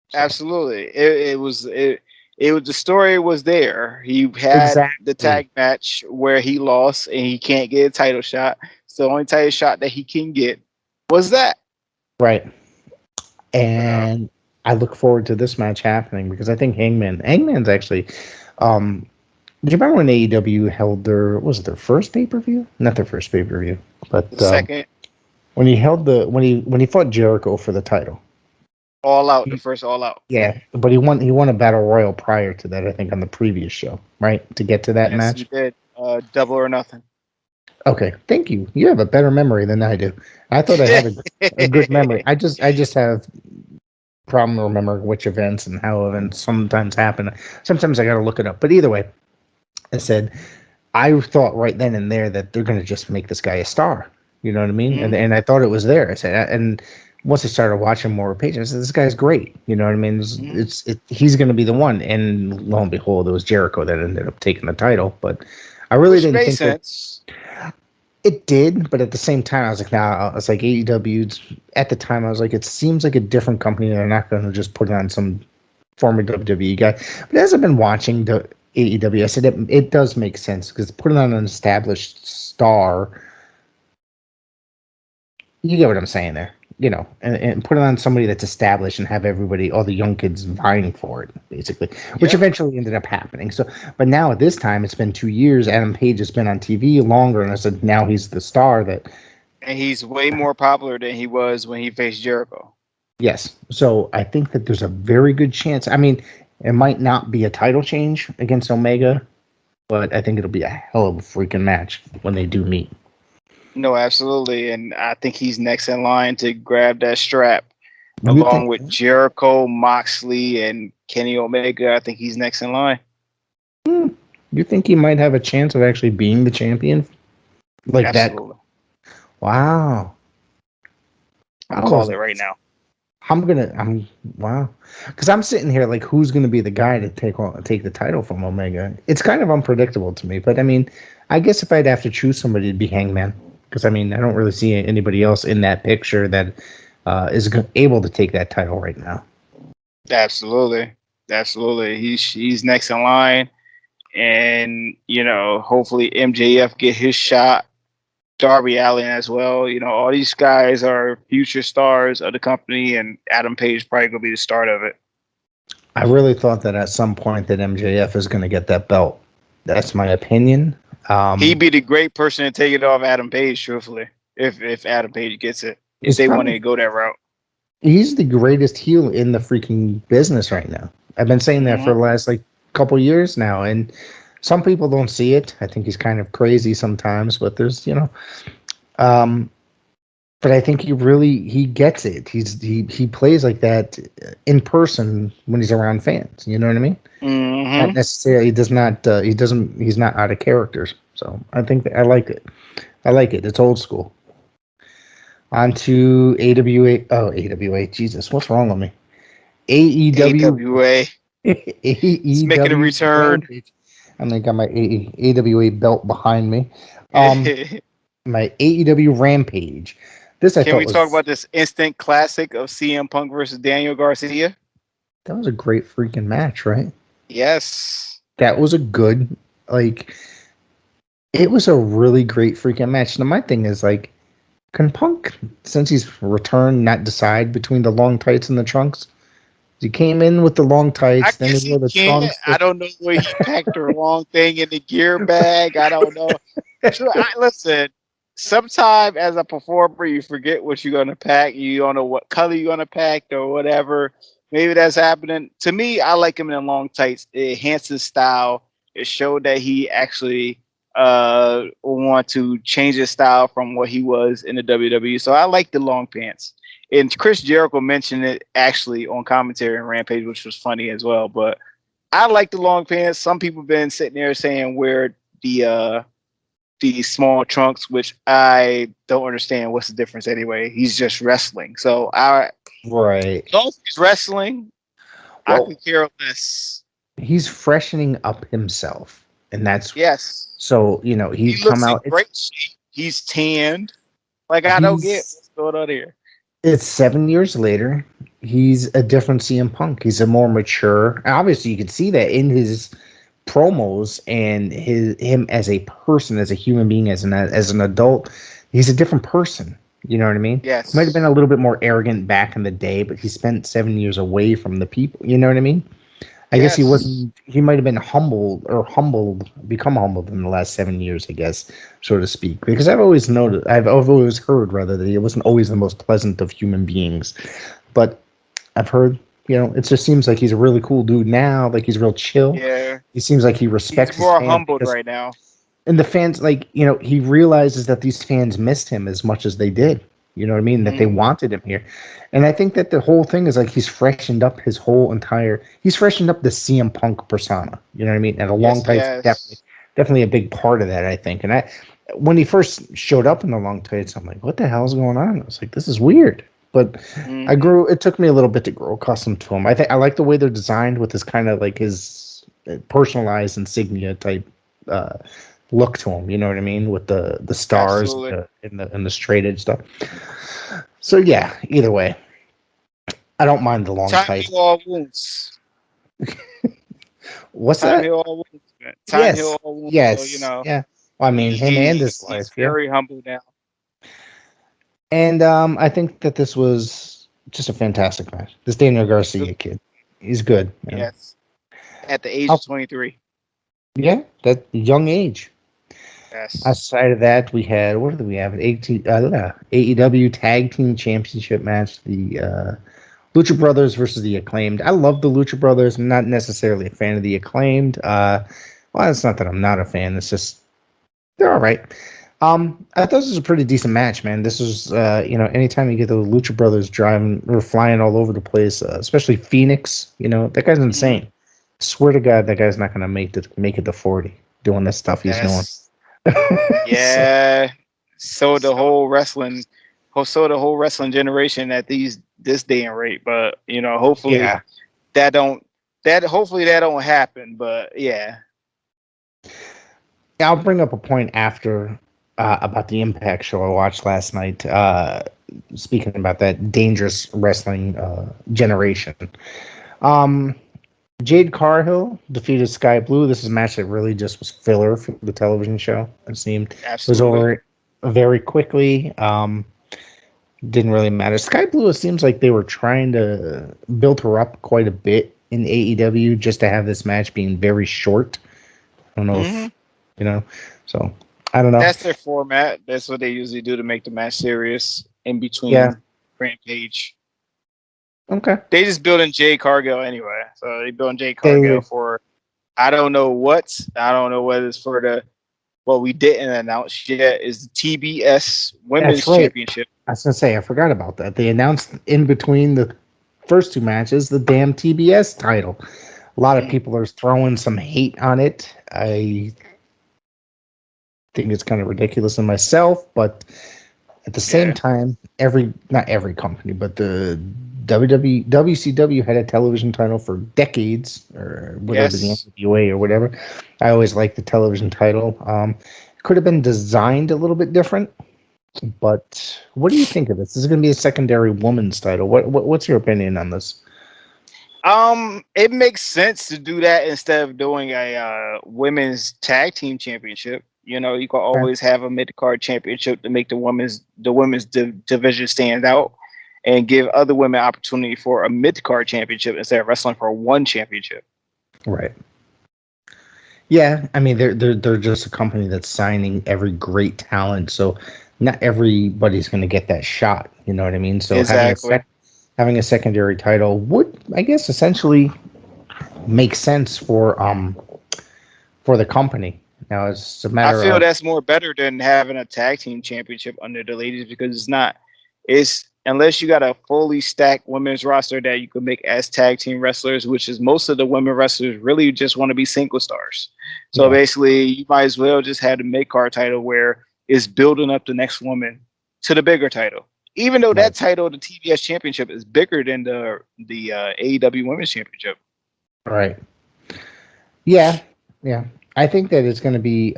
D: So.
E: Absolutely. It was the story was there. He had the tag match where he lost and he can't get a title shot. So the only title shot that he can get was that. Right.
D: And I look forward to this match happening because I think Hangman's actually do you remember when AEW held their first pay-per-view? Not their first pay-per-view, but
E: second.
D: When he held when he fought Jericho for the title.
E: All Out, the first All Out.
D: Yeah, but he won a battle royal prior to that, I think, on the previous show, right? To get to that match.
E: He did. Double or Nothing.
D: Okay, thank you. You have a better memory than I do. I thought I had a good memory. I just have problem remembering which events and how events sometimes happen. Sometimes I got to look it up. But either way, I thought right then and there that they're going to just make this guy a star. You know what I mean? Mm-hmm. And I thought it was there. I said, and once I started watching more pages, I said, this guy's great. You know what I mean? He's going to be the one. And lo and behold, it was Jericho that ended up taking the title. But I really didn't think sense. It did, but at the same time, I was like, nah. I was like, AEW. At the time, I was like, it seems like a different company. They're not going to just put it on some former WWE guy. But as I've been watching the AEW, I said it does make sense because putting on an established star, you get what I'm saying there, you know, and put it on somebody that's established and have all the young kids vying for it, basically, which eventually ended up happening. So, but now at this time, it's been 2 years. Adam Page has been on TV longer, and I said now he's the star
E: and he's way more popular than he was when he faced Jericho.
D: Yes. So I think that there's a very good chance. I mean, it might not be a title change against Omega, but I think it'll be a hell of a freaking match when they do meet.
E: No, absolutely. And I think he's next in line to grab that strap along with Jericho, Moxley, and Kenny Omega. I think he's next in line.
D: You think he might have a chance of actually being the champion? Like absolutely. That? Wow.
E: I'll call it right now.
D: Wow. Because I'm sitting here like, who's going to be the guy to take the title from Omega? It's kind of unpredictable to me. But, I mean, I guess if I'd have to choose somebody, it'd be Hangman. Because, I mean, I don't really see anybody else in that picture that is able to take that title right now.
E: Absolutely. He's next in line. And, you know, hopefully MJF get his shot. Darby Allin as well. You know, all these guys are future stars of the company, and Adam Page probably going to be the start of it.
D: I really thought that at some point that MJF is going to get that belt. That's my opinion.
E: He'd be the great person to take it off Adam Page, truthfully, if Adam Page gets it. If they want to go that route.
D: He's the greatest heel in the freaking business right now. I've been saying that for the last couple years now, and some people don't see it. I think he's kind of crazy sometimes, but there's, you know, but I think he gets it. He plays like that in person when he's around fans. You know what I mean? Mm-hmm. Not necessarily. He's not out of characters. So I think I like it. It's old school. On to AWA. Oh, AWA. Jesus, what's wrong with me?
E: AEW. It's making a return.
D: Rampage. And I got my AWA belt behind me. My AEW Rampage. Can we talk
E: about this instant classic of CM Punk versus Daniel Garcia?
D: That was a great freaking match, right?
E: Yes.
D: That was a good, it was a really great freaking match. Now, my thing is, can Punk, since he's returned, not decide between the long tights and the trunks? He came in with the long tights, then he wore the trunks.
E: I don't know where he packed the wrong thing in the gear bag. I don't know. Listen, sometime as a performer, you forget what you're going to pack. You don't know what color you're going to pack or whatever. Maybe that's happening. To me, I like him in the long tights. It enhances his style. It showed that he actually want to change his style from what he was in the WWE. So I like the long pants. And Chris Jericho mentioned it actually on commentary and Rampage, which was funny as well. But I like the long pants. Some people have been sitting there saying wear the small trunks, which I don't understand. What's the difference anyway? He's just wrestling. So
D: right.
E: If he's wrestling,
D: Well,
E: I could care less.
D: He's freshening up himself, and that's
E: Yes.
D: So he's
E: He looks
D: come out.
E: in great shape. He's tanned. Like I don't get what's going on here.
D: It's 7 years later. He's a different CM Punk. He's a more mature. And obviously, you can see that in his promos and him as a person, as a human being, as an adult. He's a different person. You know what I mean?
E: Yes.
D: He might have been a little bit more arrogant back in the day, but he spent 7 years away from the people. You know what I mean? I guess he wasn't. He might have been become humbled in the last 7 years, I guess, so to speak. Because I've always heard rather that he wasn't always the most pleasant of human beings, but I've heard, it just seems like he's a really cool dude now. Like he's real chill.
E: Yeah,
D: he seems like he respects.
E: He's more
D: his fans
E: humbled right now.
D: And the fans, he realizes that these fans missed him as much as they did. You know what I mean? That they wanted him here. And I think that the whole thing is he's freshened up he's freshened up the CM Punk persona. You know what I mean? And a long tights, definitely a big part of that, I think. And when he first showed up in the long tights, I'm like, what the hell is going on? I was like, this is weird. But it took me a little bit to grow accustomed to him. I like the way they're designed with this kind of his personalized insignia type look to him, you know what I mean, with the stars and the straight edge stuff. So yeah, either way, I don't mind the long tights.
E: Time all wounds.
D: What's
E: time
D: that?
E: Heal all wounds, man. Time heal all wounds.
D: Yes.
E: So,
D: yeah. Well, I mean, him and his wife.
E: He's very humble now.
D: And I think that this was just a fantastic match. This Daniel Garcia kid, he's good. Man.
E: Yes. At the age of 23.
D: Yeah, that young age.
E: Yes.
D: Outside of that, we had, what did we have? An AEW Tag Team Championship match. The Lucha Brothers versus the Acclaimed. I love the Lucha Brothers. I'm not necessarily a fan of the Acclaimed. Well, it's not that I'm not a fan. It's just, they're all right. I thought this was a pretty decent match, man. This was, anytime you get the Lucha Brothers driving or flying all over the place, especially Phoenix, that guy's insane. I swear to God, that guy's not going to make it to 40 doing this stuff he's doing.
E: Yeah. So the whole wrestling generation at this day and rate, but hopefully that don't happen. But yeah.
D: I'll bring up a point after about the Impact show I watched last night. Speaking about that dangerous wrestling generation. Jade Cargill defeated Sky Blue. This is a match that really just was filler for the television show. It seemed Absolutely. It was over very quickly. Didn't really matter. Sky Blue, it seems like they were trying to build her up quite a bit in AEW just to have this match being very short. I don't know if, so I don't know.
E: That's their format. That's what they usually do to make the match serious in between Rampage.
D: Okay.
E: They just building Jade Cargill anyway. So they building Jade Cargill for I don't know whether it's for what we didn't announce yet is the TBS Women's Championship.
D: I was gonna say I forgot about that. They announced in between the first two matches the damn TBS title. A lot of people are throwing some hate on it. I think it's kind of ridiculous in myself, but at the same time, not every company, but the WCW had a television title for decades, or whatever the NWA or whatever. I always liked the television title. It could have been designed a little bit different, but what do you think of this? This is going to be a secondary woman's title. What's your opinion on this?
E: It makes sense to do that instead of doing a women's tag team championship. You can always have a mid-card championship to make the women's division stand out and give other women opportunity for a mid-card championship instead of wrestling for one championship.
D: Right. Yeah, I mean they're just a company that's signing every great talent, so not everybody's going to get that shot. You know what I mean? So having a secondary title would, I guess, essentially make sense for the company. Now it's a matter
E: I feel
D: of
E: that's more better than having a tag team championship under the ladies because it's unless you got a fully stacked women's roster that you can make as tag team wrestlers, which is most of the women wrestlers really just want to be single stars. So basically you might as well just have the mid-card title where it's building up the next woman to the bigger title. Even though that title, the TBS championship, is bigger than the AEW women's championship.
D: Right. Yeah. I think that it's going to be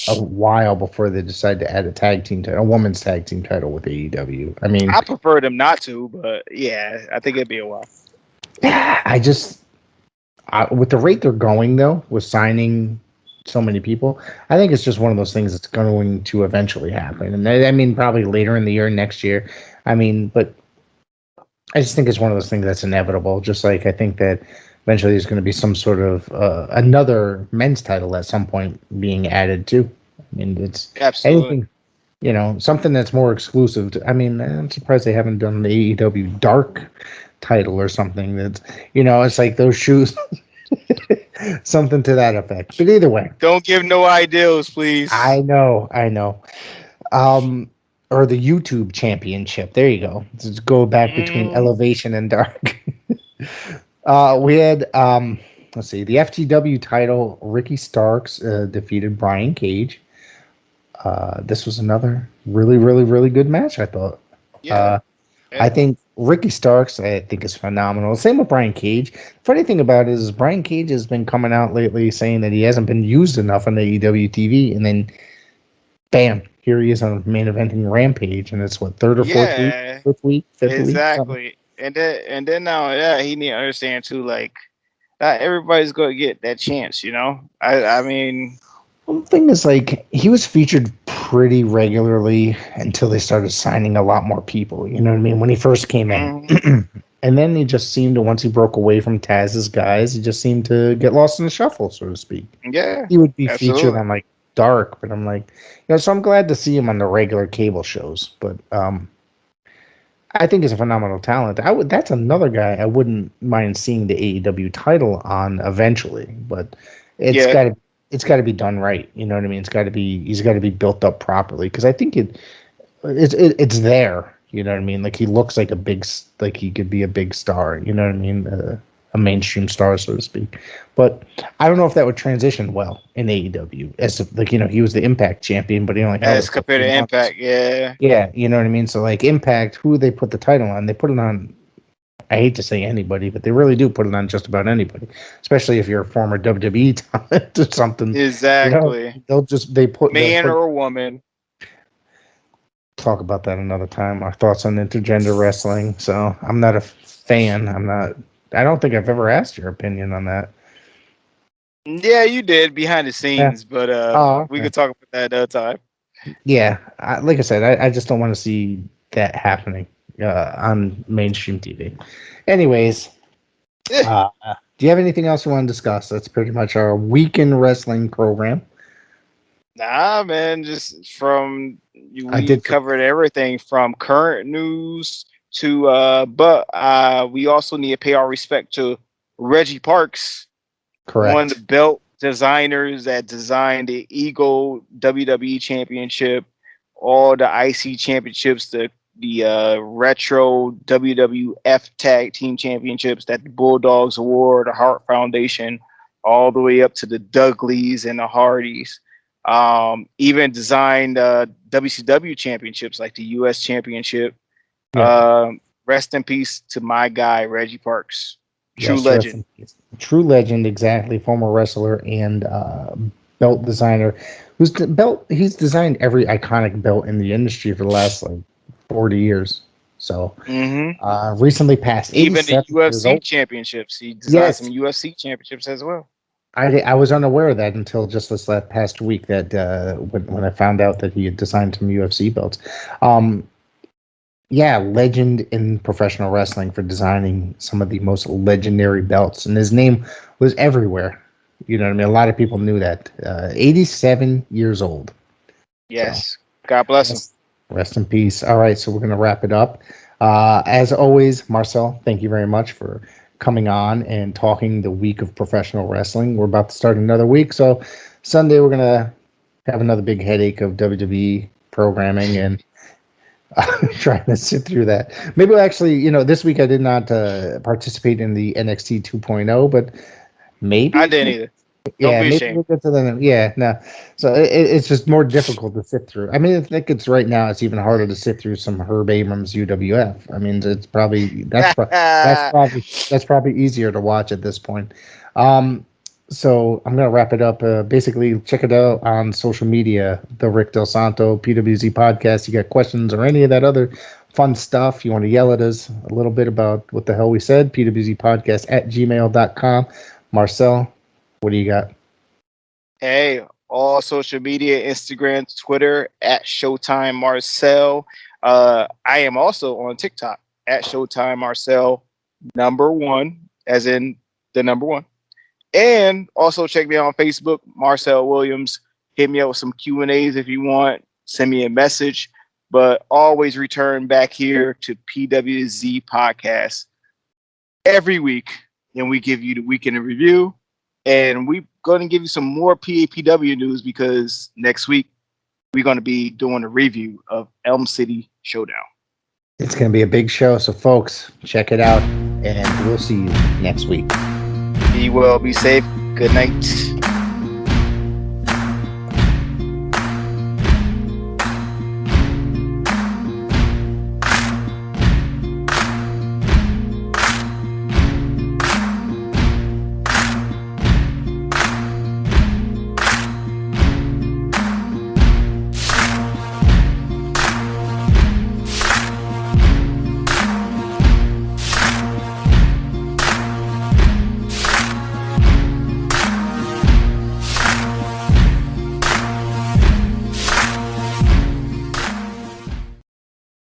D: a while before they decide to add a women's tag team title with AEW. I mean,
E: I prefer them not to, but yeah, I think it'd be a while.
D: With the rate they're going though, with signing so many people, I think it's just one of those things that's going to eventually happen. And I mean, probably later in the year, next year. I mean, but I just think it's one of those things that's inevitable. Just like I think that eventually there's going to be some sort of another men's title at some point being added too. I mean, it's
E: absolutely
D: anything, something that's more exclusive. I'm surprised they haven't done the AEW Dark title or something. That's, it's like those shoes, something to that effect. But either way,
E: don't give no ideals, please.
D: I know. Or the YouTube Championship. There you go. Just go back between Elevation and Dark. We had, let's see, the FTW title. Ricky Starks defeated Brian Cage. This was another really, really, really good match, I thought.
E: Yeah.
D: I think Ricky Starks, is phenomenal. Same with Brian Cage. Funny thing about it is Brian Cage has been coming out lately saying that he hasn't been used enough on the AEW TV, and then, bam, here he is on main eventing Rampage, and it's what, third or fourth week, fifth week,
E: exactly. And then now, he need to understand too, like, not everybody's going to get that chance, I mean,
D: the thing is, like, he was featured pretty regularly until they started signing a lot more people. You know what I mean? When he first came in. And then he just seemed to, once he broke away from Taz's guys, he just seemed to get lost in the shuffle, so to speak.
E: Yeah.
D: He would be featured on, like, Dark, but I'm like, so I'm glad to see him on the regular cable shows. But I think he's a phenomenal talent. That's another guy I wouldn't mind seeing the AEW title on eventually, but it's got to be done right. You know what I mean? He's got to be built up properly, because I think it's there. You know what I mean? Like, he looks like like he could be a big star. You know what I mean? A mainstream star, so to speak. But I don't know if that would transition well in AEW. He was the Impact champion, but he only had
E: as compared to Impact, yeah.
D: Yeah, you know what I mean? So, like, Impact, who they put the title on? They put it on, I hate to say anybody, but they really do put it on just about anybody, especially if you're a former WWE talent or something.
E: Exactly.
D: They put
E: man or woman.
D: Talk about that another time. Our thoughts on intergender wrestling. So I'm not a fan. I don't think I've ever asked your opinion on that.
E: Yeah, you did behind the scenes, but
D: okay.
E: We could talk about that another time.
D: Yeah, like I said, I just don't want to see that happening on mainstream TV. Anyways, do you have anything else you want to discuss? That's pretty much our weekend wrestling program.
E: Nah, man, just we covered everything from current news to but we also need to pay our respect to Reggie Parks.
D: Correct.
E: One of the belt designers that designed the Eagle WWE Championship, all the IC championships, the retro WWF Tag Team Championships that the Bulldogs wore, the Hart Foundation, all the way up to the Dudleys and the Hardys. Even designed WCW championships like the US Championship. Yeah. Rest in peace to my guy Reggie Parks. True legend.
D: True legend, exactly. Former wrestler and belt designer. He's designed every iconic belt in the industry for the last 40 years. So recently passed.
E: Even the UFC championships. He designed some UFC championships as well.
D: I was unaware of that until just this past week that when I found out that he had designed some UFC belts. Legend in professional wrestling for designing some of the most legendary belts, and his name was everywhere. You know what I mean? A lot of people knew that. 87 years old.
E: Yes. So, God bless him.
D: Rest in peace. All right, so we're going to wrap it up. As always, Marcel, thank you very much for coming on and talking the week of professional wrestling. We're about to start another week, so Sunday we're gonna have another big headache of WWE programming and trying to sit through that. Maybe we'll actually, this week I did not participate in the NXT 2.0, but maybe
E: I didn't either.
D: Yeah,
E: Don't be
D: maybe
E: ashamed.
D: we'll get to the no. So it's just more difficult to sit through. I mean, I think it's right now. It's even harder to sit through some Herb Abrams UWF. I mean, it's probably that's probably easier to watch at this point. So I'm gonna wrap it up. Basically, check it out on social media. The Rick Del Santo PWZ podcast. You got questions or any of that other fun stuff? You want to yell at us a little bit about what the hell we said? PWZ podcast at gmail.com. Marcel, what do you got?
E: Hey, all social media, Instagram, Twitter, at Showtime Marcel. I am also on TikTok at Showtime Marcel #1, as in the number one. And also check me out on Facebook, Marcel Williams. Hit me up with some Q&As if you want. Send me a message. But always return back here to PWZ Podcast every week. And we give you the weekend in review. And we're going to give you some more PAPW news because next week we're going to be doing a review of Elm City Showdown.
D: It's going to be a big show. So, folks, check it out. And we'll see you next week.
E: Be well, be safe. Good night.